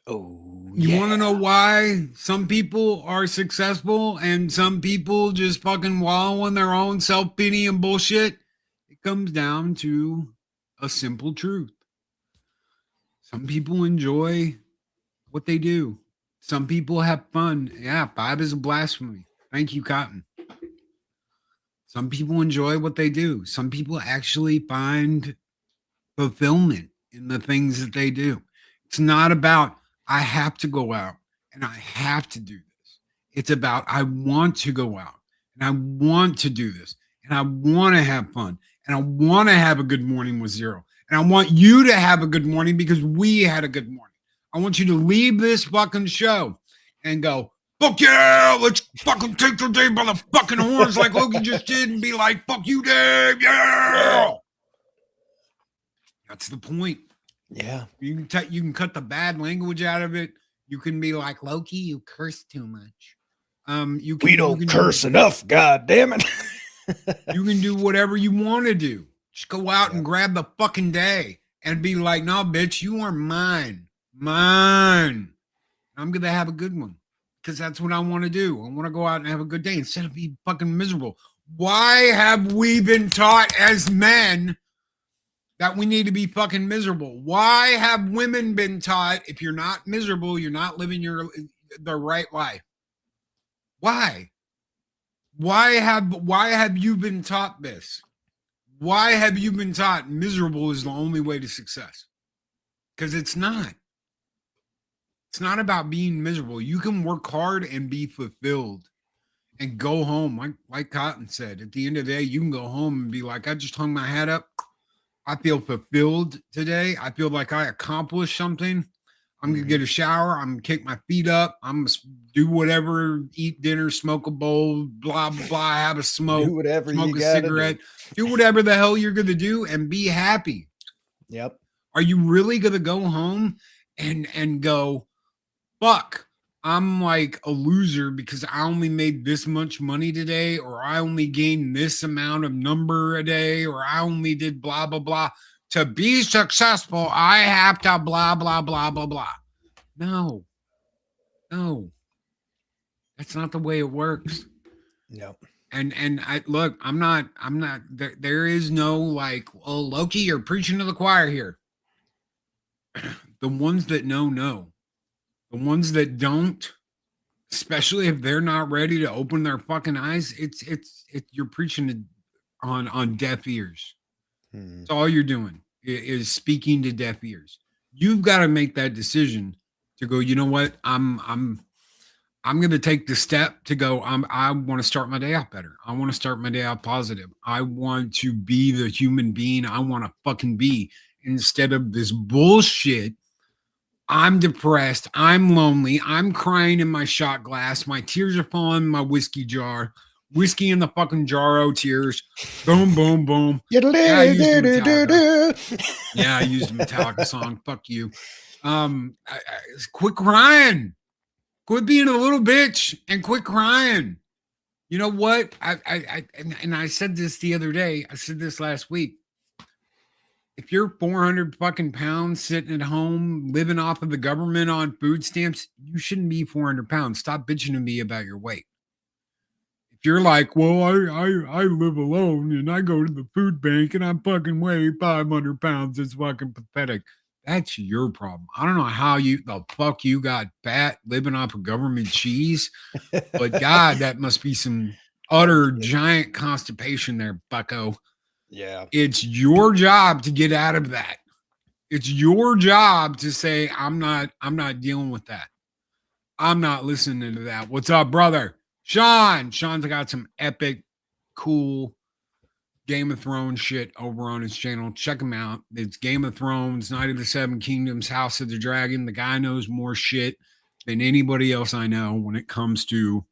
Oh, You want to know why some people are successful and some people just fucking wallow in their own self-pity and bullshit? It comes down to a simple truth. Some people enjoy what they do. Some people have fun. Yeah, 5 is a blasphemy. Thank you, Cotton. Some people enjoy what they do. Some people actually find fulfillment in the things that they do. It's not about, I have to go out and I have to do this. It's about, I want to go out and I want to do this and I want to have fun and I want to have a good morning with Zero. And I want you to have a good morning because we had a good morning. I want you to leave this fucking show and go, fuck yeah, let's fucking take the day by the fucking horns like Loki just did and be like, fuck you, Dave, yeah. That's the point. Yeah. You can cut the bad language out of it. You can be like, Loki, you curse too much. We don't curse enough, god damn it. You can do whatever you want to do. Just go out and grab the fucking day and be like, no, bitch, you are mine. Mine. I'm going to have a good one because that's what I want to do. I want to go out and have a good day instead of be fucking miserable. Why have we been taught as men that we need to be fucking miserable? Why have women been taught if you're not miserable, you're not living the right life? Why? Why have you been taught this? Why have you been taught miserable is the only way to success? Because it's not. It's not about being miserable. You can work hard and be fulfilled and go home. Like Cotton said, at the end of the day, you can go home and be like, I just hung my hat up. I feel fulfilled today. I feel like I accomplished something. I'm going to get a shower. I'm going to kick my feet up. I'm going to do whatever, eat dinner, smoke a bowl, blah, blah, blah, have a smoke, Do whatever smoke you a gotta cigarette, do whatever the hell you're going to do and be happy. Yep. Are you really going to go home and go, fuck, I'm like a loser because I only made this much money today, or I only gained this amount of number a day, or I only did blah, blah, blah. To be successful, I have to blah, blah, blah, blah, blah. No. That's not the way it works. No. And I look, I'm not, there is no like, oh, Loki, you're preaching to the choir here. The ones that know. The ones that don't, especially if they're not ready to open their fucking eyes, it's you're preaching on deaf ears. It's all you're doing is speaking to deaf ears. You've got to make that decision to go, you know what? I'm going to take the step to go, I want to start my day out better. I want to start my day out positive. I want to be the human being I want to fucking be instead of this bullshit. I'm depressed. I'm lonely. I'm crying in my shot glass. My tears are falling in my whiskey jar. Whiskey in the fucking jar. Oh, tears. Boom, boom, boom. Yeah, I used Metallica. Yeah, I used a Metallica song. Fuck you. Quit crying. Quit being a little bitch and quit crying. You know what? I said this the other day. I said this last week. If you're 400 fucking pounds sitting at home living off of the government on food stamps, you shouldn't be 400 pounds. Stop bitching to me about your weight. If you're like, well, I live alone and I go to the food bank and I fucking weigh 500 pounds, it's fucking pathetic. That's your problem. I don't know how the fuck you got fat living off of government cheese, but God, that must be some utter giant constipation there, bucko. Yeah. It's your job to get out of that. It's your job to say, I'm not dealing with that. I'm not listening to that. What's up, brother? Sean's got some epic, cool Game of Thrones shit over on his channel. Check him out. It's Game of Thrones, Night of the Seven Kingdoms, House of the Dragon. The guy knows more shit than anybody else I know when it comes to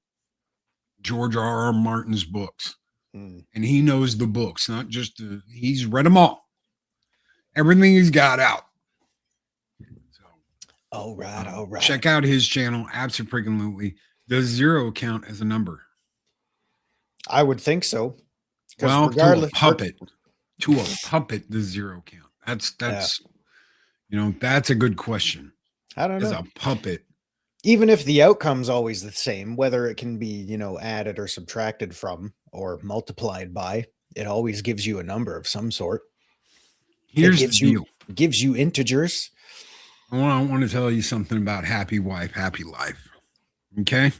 George R.R. Martin's books. And he knows the books, not just he's read them all. Everything he's got out. So, all right. Check out his channel. Absolutely. Does zero count as a number? I would think so. Well, to a puppet, the zero count. That's that's a good question. I don't know. As a puppet. Even if the outcome's always the same, whether it can be, added or subtracted from or multiplied by, it always gives you a number of some sort. Here's the deal. Gives you integers. I want to tell you something about happy wife, happy life. Okay?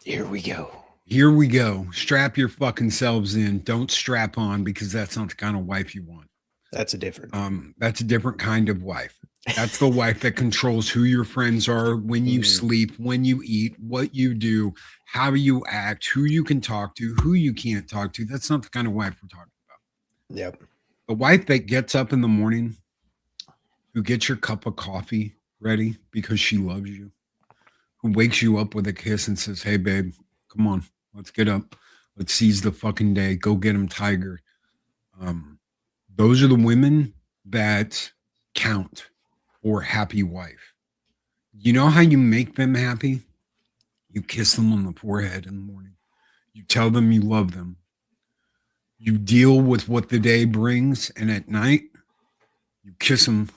Here we go. Strap your fucking selves in. Don't strap on because that's not the kind of wife you want. That's a different kind of wife. That's the wife that controls who your friends are, when you sleep, when you eat, what you do, how you act, who you can talk to, who you can't talk to. That's not the kind of wife we're talking about. Yep. The wife that gets up in the morning, who gets your cup of coffee ready because she loves you, who wakes you up with a kiss and says, hey, babe, come on, let's get up. Let's seize the fucking day. Go get him, Tiger. Those are the women that count. Or happy wife. You know how you make them happy? You kiss them on the forehead in the morning. You tell them you love them. You deal with what the day brings, and at night, you kiss them,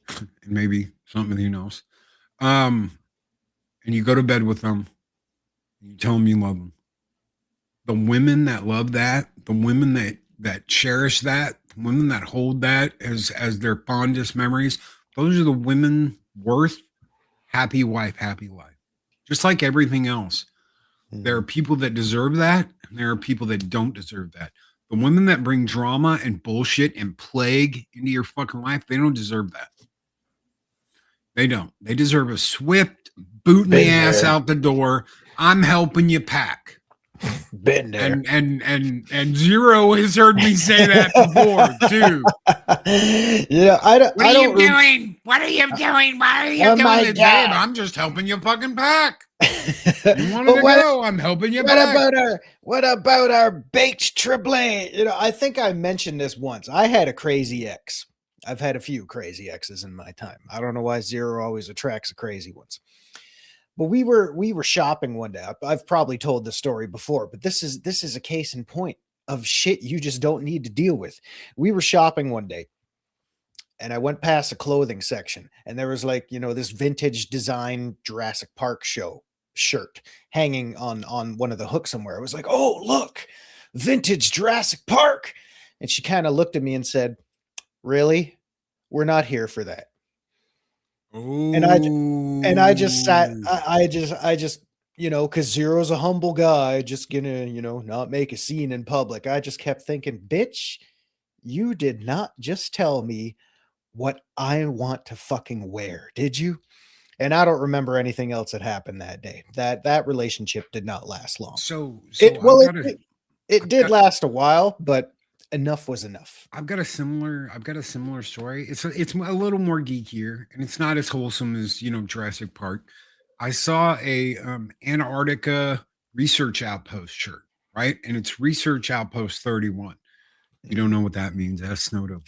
and maybe something else. And you go to bed with them. And you tell them you love them. The women that love that, the women that cherish that, the women that hold that as their fondest memories, those are the women worth happy wife, happy life. Just like everything else. There are people that deserve that, and there are people that don't deserve that. The women that bring drama and bullshit and plague into your fucking life, they don't deserve that. They don't. They deserve a swift boot in the ass out the door. I'm helping you pack. Been there. And Zero has heard me say that before too. Yeah, What are you doing? Why are you doing this, babe? I'm just helping you fucking pack. You wanted to go? I'm helping you pack. What about our baked triplet? I think I mentioned this once. I had a crazy ex. I've had a few crazy exes in my time. I don't know why Zero always attracts the crazy ones. But we were shopping one day. I've probably told this story before, but this is a case in point of shit you just don't need to deal with. We were shopping one day, and I went past the clothing section, and there was this vintage design Jurassic Park show shirt hanging on one of the hooks somewhere. I was like, oh, look, vintage Jurassic Park. And she kind of looked at me and said, really? We're not here for that. Oh, And I just sat, I just, because Zero's a humble guy, just gonna, not make a scene in public. I just kept thinking, bitch, you did not just tell me what I want to fucking wear, did you? And I don't remember anything else that happened that day. That relationship did not last long. so It I've well, got it did last a while, but enough was enough. I've got a similar story. It's a little more geekier, and it's not as wholesome as Jurassic Park. I saw a Antarctica research outpost shirt, right? And it's Research Outpost 31. You don't know what that means. That's Snowdo.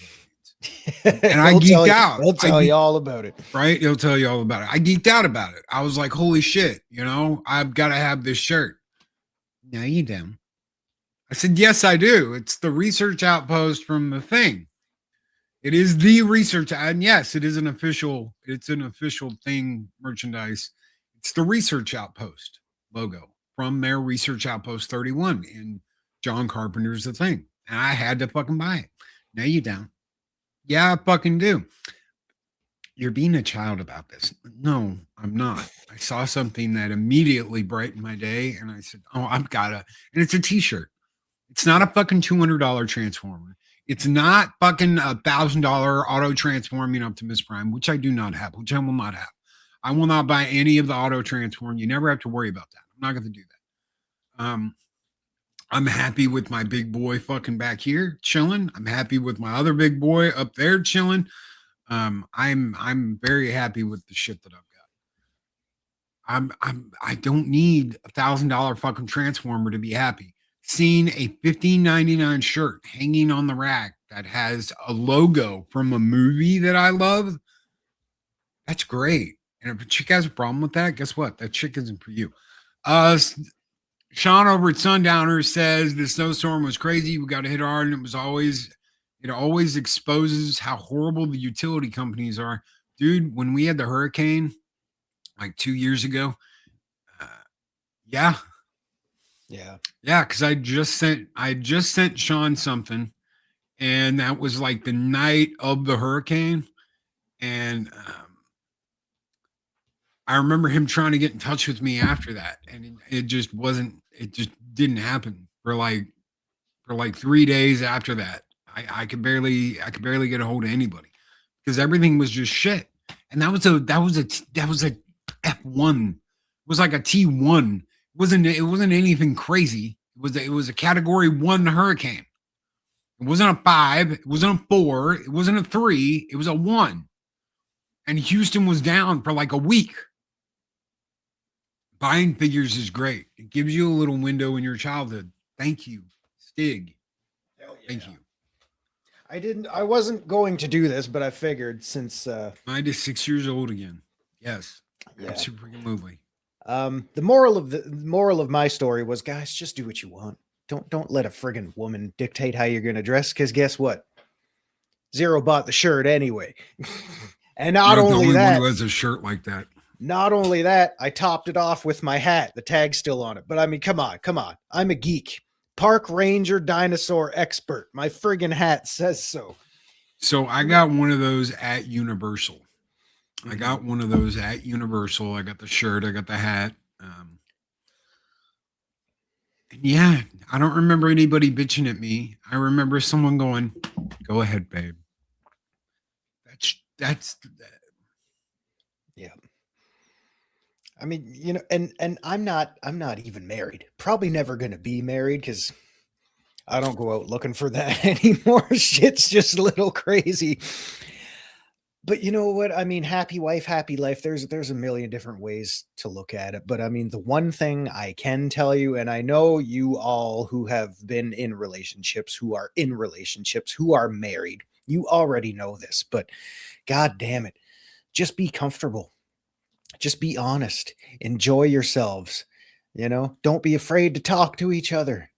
And I geeked out. He'll tell you all about it. Right? He'll tell you all about it. I geeked out about it. I was like, holy shit, I've got to have this shirt. No, you don't. I said, yes, I do. It's the research outpost from the thing. It is the research. And yes, it's an official thing, merchandise. It's the research outpost logo from their Research Outpost 31 in John Carpenter's The Thing. And I had to fucking buy it. No, you don't. Yeah, I fucking do. You're being a child about this. No, I'm not. I saw something that immediately brightened my day. And I said, oh, I've got to. And it's a t-shirt. It's not a fucking $200 transformer. It's not fucking $1,000 auto transforming Optimus Prime, which I do not have, which I will not have. I will not buy any of the auto transform. You never have to worry about that. I'm not going to do that. I'm happy with my big boy fucking back here chilling. I'm happy with my other big boy up there chilling. I'm very happy with the shit that I've got. I don't need $1,000 fucking transformer to be happy. Seeing a $15.99 shirt hanging on the rack that has a logo from a movie that I love, that's great. And if a chick has a problem with that, guess what? That chick isn't for you. Sean over at Sundowner says the snowstorm was crazy. We got to hit hard, and it always exposes how horrible the utility companies are. Dude, when we had the hurricane like 2 years ago, yeah, because I just sent Sean something, and that was like the night of the hurricane, and I remember him trying to get in touch with me after that, and it just didn't happen for like 3 days after that. I could barely get a hold of anybody because everything was just shit. And that was a F1. It was like a T1. It wasn't anything crazy. It was a category 1 hurricane. It wasn't a 5, it wasn't a 4, it wasn't a 3, it was a 1. And Houston was down for like a week. Buying figures is great. It gives you a little window in your childhood. Thank you, Stig. Thank you. I wasn't going to do this, but I figured since mine is 6 years old again. Yes. Yeah. That's a freaking movie. The moral of my story was, guys, just do what you want. Don't let a friggin' woman dictate how you're gonna dress, because guess what? Zero bought the shirt anyway. And not only that, one who has a shirt like that. Not only that, I topped it off with my hat. The tag's still on it. But I mean, come on. I'm a geek. Park ranger dinosaur expert. My friggin' hat says so. So I got one of those at Universal. I got one of those at Universal. I got the shirt. I got the hat. Yeah, I don't remember anybody bitching at me. I remember someone going, "Go ahead, babe." That's yeah. I mean, and I'm not even married. Probably never going to be married because I don't go out looking for that anymore. Shit's just a little crazy. But you know what? I mean, happy wife, happy life. There's a million different ways to look at it. But I mean, the one thing I can tell you, and I know you all who have been in relationships, who are in relationships, who are married, you already know this, but God damn it, just be comfortable. Just be honest. Enjoy yourselves. Don't be afraid to talk to each other.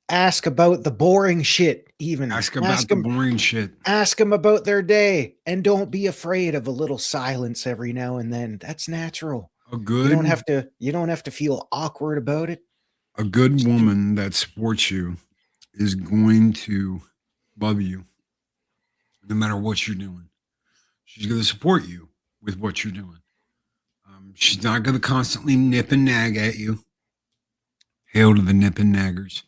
Ask about the boring shit, even. Ask about the boring shit. Ask them about their day. And don't be afraid of a little silence every now and then. That's natural. You don't have to feel awkward about it. A good woman that supports you is going to love you no matter what you're doing. She's going to support you with what you're doing. She's not going to constantly nip and nag at you. Hail to the nip and naggers.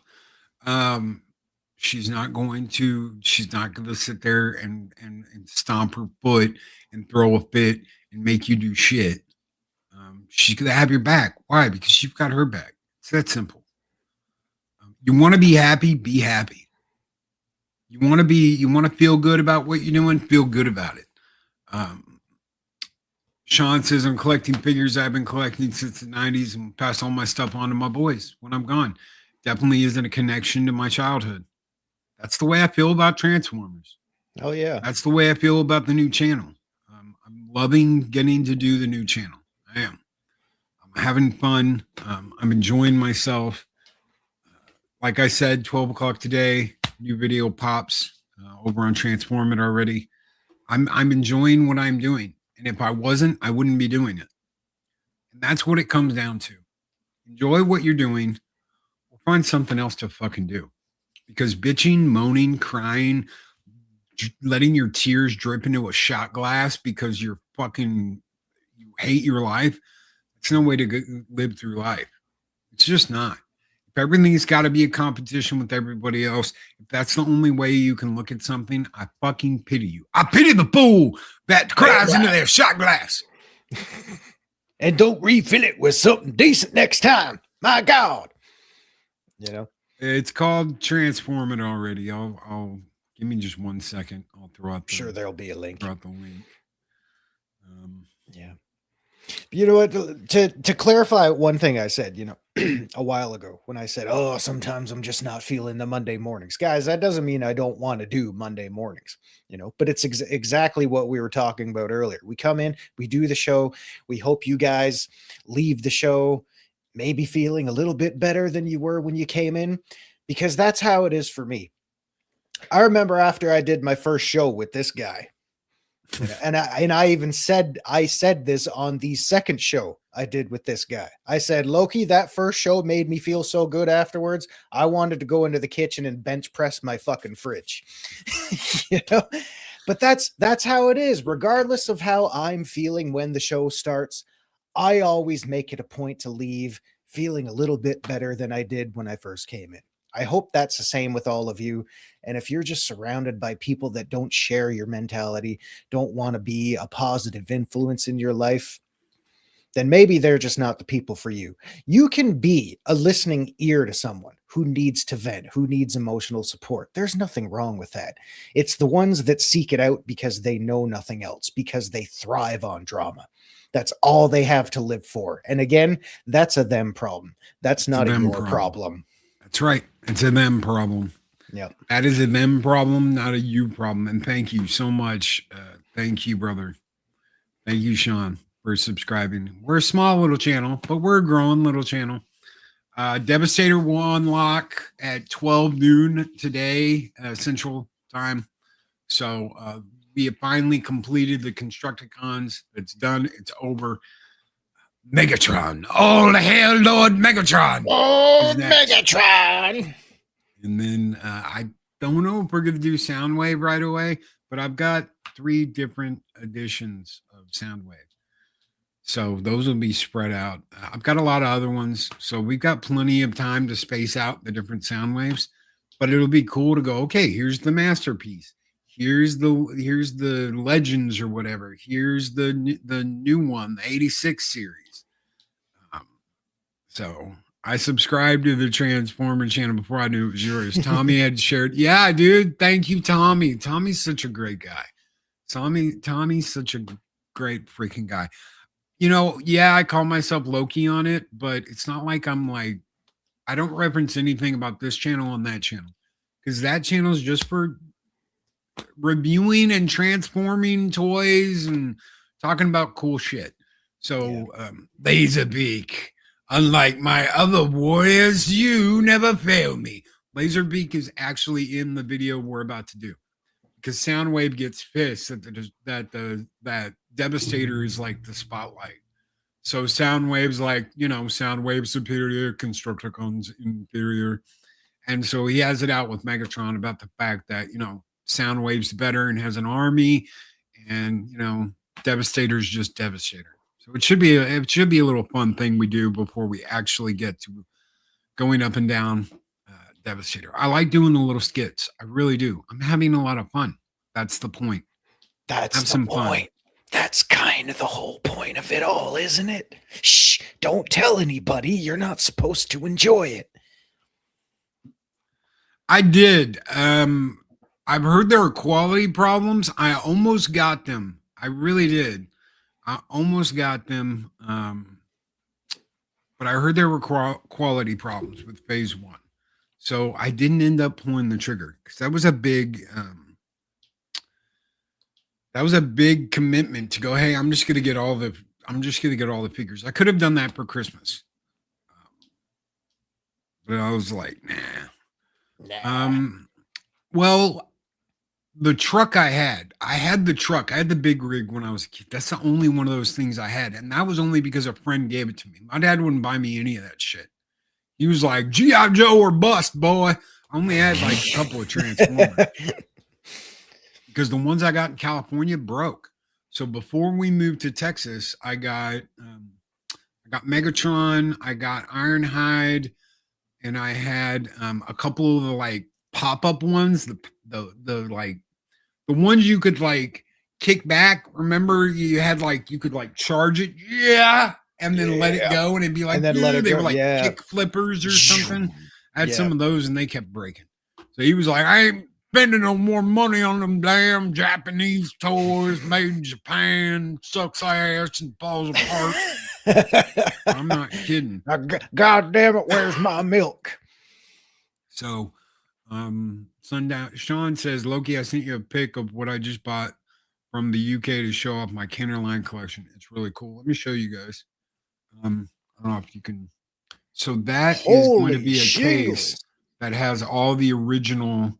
She's not going to sit there and stomp her foot and throw a fit and make you do shit. She's going to have your back. Why? Because you've got her back. It's that simple. You want to be happy, be happy. You want to feel good about what you're doing, feel good about it. Sean says, I'm collecting figures I've been collecting since the 90s and pass all my stuff on to my boys when I'm gone. Definitely isn't a connection to my childhood. That's the way I feel about Transformers. Oh, yeah. That's the way I feel about the new channel. I'm loving getting to do the new channel. I am. I'm having fun. I'm enjoying myself. Like I said, 12 o'clock today, new video pops over on Transform It already. I'm enjoying what I'm doing. And if I wasn't, I wouldn't be doing it. And that's what it comes down to. Enjoy what you're doing, or find something else to fucking do. Because bitching, moaning, crying, letting your tears drip into a shot glass because you hate your life, it's no way to live through life. It's just not. If everything's got to be a competition with everybody else, if that's the only way you can look at something, I fucking pity you. I pity the fool that cries into their shot glass. And don't refill it with something decent next time. My God. You know? It's called Transform It already. I'll give me just 1 second. I'll throw out sure there'll be a link. Throw out the link. Yeah. You know what? To clarify one thing I said, a while ago when I said, oh, sometimes I'm just not feeling the Monday mornings. Guys, that doesn't mean I don't want to do Monday mornings, but it's exactly what we were talking about earlier. We come in, we do the show. We hope you guys leave the show maybe feeling a little bit better than you were when you came in, because that's how it is for me. I remember after I did my first show with this guy, and I even said this on the second show I did with this guy. I said, Loki, that first show made me feel so good afterwards. I wanted to go into the kitchen and bench press my fucking fridge. But that's how it is. Regardless of how I'm feeling when the show starts, I always make it a point to leave feeling a little bit better than I did when I first came in. I hope that's the same with all of you. And if you're just surrounded by people that don't share your mentality, don't want to be a positive influence in your life, then maybe they're just not the people for you. You can be a listening ear to someone who needs to vent, who needs emotional support. There's nothing wrong with that. It's the ones that seek it out because they know nothing else, because they thrive on drama. That's all they have to live for. And again, that's a them problem. That's not a your problem. That's right. It's a them problem. Yep. That is a them problem, not a you problem. And thank you so much. Thank you, brother. Thank you, Sean, for subscribing. We're a small little channel, but we're a growing little channel. Devastator will unlock at 12 noon today, Central Time. So we have finally completed the Constructicons. It's done. It's over. Megatron. Oh, the hell, Lord Megatron. Oh, Megatron. And then I don't know if we're going to do Soundwave right away, but I've got 3 different editions of Soundwave. So those will be spread out. I've got a lot of other ones. So we've got plenty of time to space out the different sound waves, but it'll be cool to go, okay, here's the masterpiece. Here's the legends or whatever. Here's the new one, the 86 series. So I subscribed to the Transformer channel before I knew it was yours. Tommy had shared. Yeah, dude. Thank you, Tommy. Tommy's such a great guy. Tommy's such a great freaking guy. Yeah, I call myself Loki on it, but it's not like I don't reference anything about this channel on that channel, because that channel is just for reviewing and transforming toys and talking about cool shit. So, Laserbeak, unlike my other warriors, you never fail me. Laserbeak is actually in the video we're about to do, because Soundwave gets pissed that Devastator is like the spotlight. So Soundwave's like, Soundwave superior, Constructicons inferior. And so he has it out with Megatron about the fact that, Soundwave's better and has an army, and, Devastator's just Devastator. So it should be a little fun thing we do before we actually get to going up and down Devastator. I like doing the little skits. I really do. I'm having a lot of fun. That's the point. That's Have the some point. fun. That's kind of the whole point of it all, isn't it? Shh, don't tell anybody. You're not supposed to enjoy it. I did. I've heard there are quality problems. I almost got them. I really did. I almost got them. But I heard there were quality problems with phase 1. So I didn't end up pulling the trigger because that was a big commitment to go, hey, I'm just gonna get all the figures. I could have done that for Christmas. But I was like, nah. Well, the truck I had the big rig when I was a kid. That's the only one of those things I had. And that was only because a friend gave it to me. My dad wouldn't buy me any of that shit. He was like, G.I. Joe or bust, boy. I only had like a couple of Transformers because the ones I got in California broke. So before we moved to Texas, I got Megatron, I got Ironhide, and I had a couple of the like pop-up ones, the like the ones you could like kick back. Remember, you could like charge it, and then let it go, and it'd be like, and then let it they go. were like kick flippers or something. I had some of those, and they kept breaking. So he was like, I ain't spending no more money on them damn Japanese toys made in Japan. Sucks ass and falls apart. I'm not kidding. God damn it, where's my milk? So Sundown Sean says, Loki, I sent you a pic of what I just bought from the UK to show off my Kennerline collection. It's really cool. Let me show you guys. I don't know if you can. So that is going to be a case that has all the original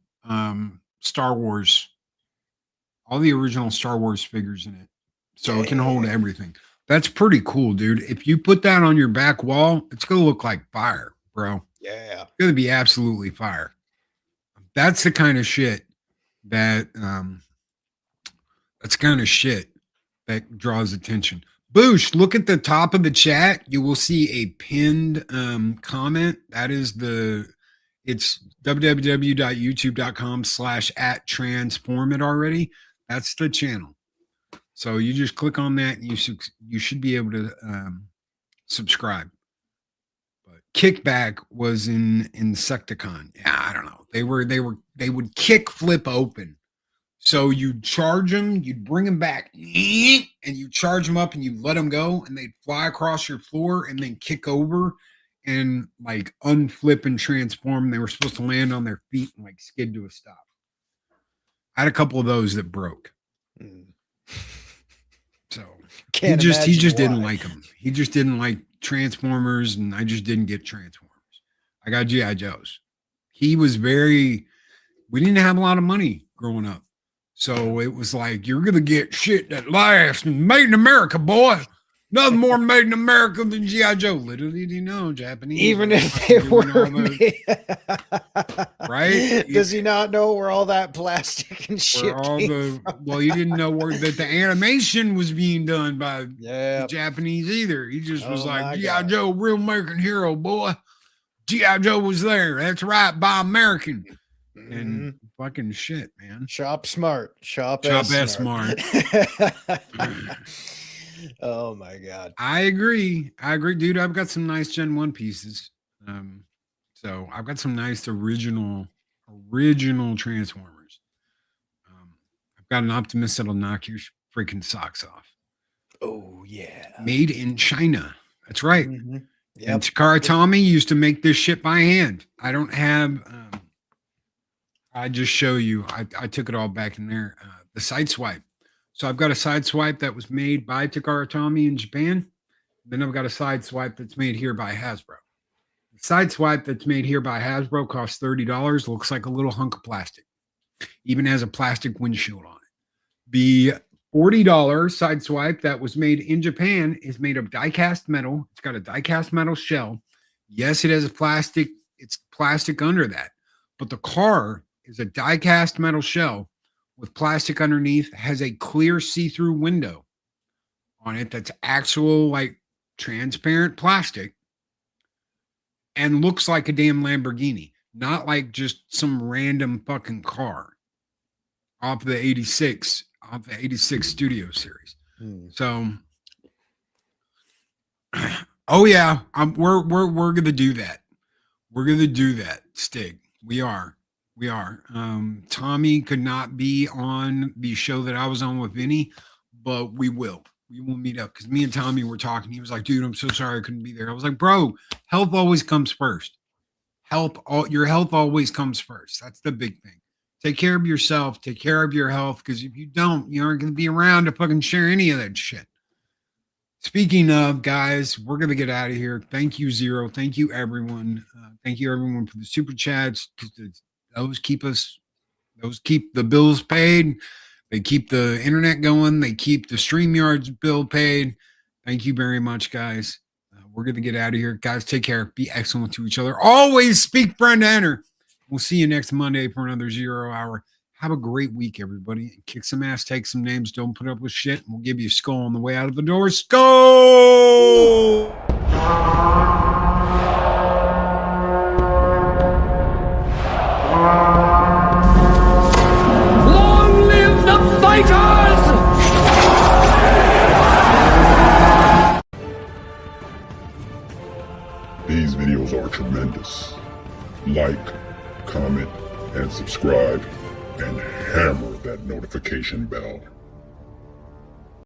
Star Wars figures in it. So it can hold everything. That's pretty cool, dude. If you put that on your back wall, it's going to look like fire, bro. Yeah. It's going to be absolutely fire. That's the kind of shit that draws attention. Boosh, look at the top of the chat. You will see a pinned comment. That is it's www.youtube.com/@transformit already. That's the channel. So you just click on that and you should be able to subscribe. But Kickback was in Insecticon. Yeah, I don't know. They would kick flip open. So you'd charge them, you'd bring them back, and you charge them up and you let them go, and they'd fly across your floor and then kick over and like unflip and transform. They were supposed to land on their feet and like skid to a stop. I had a couple of those that broke. So he just didn't like them. He just didn't like Transformers, and I just didn't get Transformers. I got G.I. Joes. We didn't have a lot of money growing up. So it was like, you're going to get shit that lasts and made in America, boy. Nothing more made in America than G.I. Joe. Little did you know, Japanese. Even if they were right? Does he not know where all that plastic and shit well, he didn't know that the animation was being done by the Japanese either. He just was like, G.I. Joe, real American hero, boy. G.I. Joe was there. That's right, by American. And fucking shit, man. Shop smart. Shop S smart. Oh my god. I agree, dude. I've got some nice Gen 1 pieces. So I've got some nice original Transformers. I've got an Optimus that'll knock your freaking socks off. Oh yeah. Made in China. That's right. Yep. And Takara Tommy used to make this shit by hand. I don't have I just show you. I took it all back in there. The side swipe. So I've got a side swipe that was made by Takara Tommy in Japan. Then I've got a side swipe that's made here by Hasbro. The side swipe that's made here by Hasbro costs $30. Looks like a little hunk of plastic. Even has a plastic windshield on it. The $40 side swipe that was made in Japan is made of die-cast metal. It's got a die-cast metal shell. Yes, it has it's plastic under that. But the car is a die-cast metal shell with plastic underneath, has a clear see-through window. on it that's actual, like, transparent plastic and looks like a damn Lamborghini, not like just some random fucking car off the 86 studio series. So oh yeah, we're gonna do that. We're gonna do that, Stig. We are. Tommy could not be on the show that I was on with Vinny, but we will meet up, because me and Tommy were talking. He was like, dude, I'm so sorry I couldn't be there. I was like, bro, health always comes first. Your health always comes first. That's the big thing. Take care of yourself, take care of your health, because if you don't, you aren't going to be around to fucking share any of that shit. Speaking of, guys, we're going to get out of here. Thank you, Zero. Thank you, everyone. Thank you, everyone, for the super chats. Those keep the bills paid. They keep the internet going. They keep the StreamYards bill paid. Thank you very much, guys. We're going to get out of here. Guys, take care. Be excellent to each other. Always speak friend enter. We'll see you next Monday for another 0 hour. Have a great week, everybody. Kick some ass, take some names. Don't put up with shit. We'll give you a skull on the way out of the door. Skull! Long live the fighters! These videos are tremendous. Like, comment, and subscribe, and hammer that notification bell.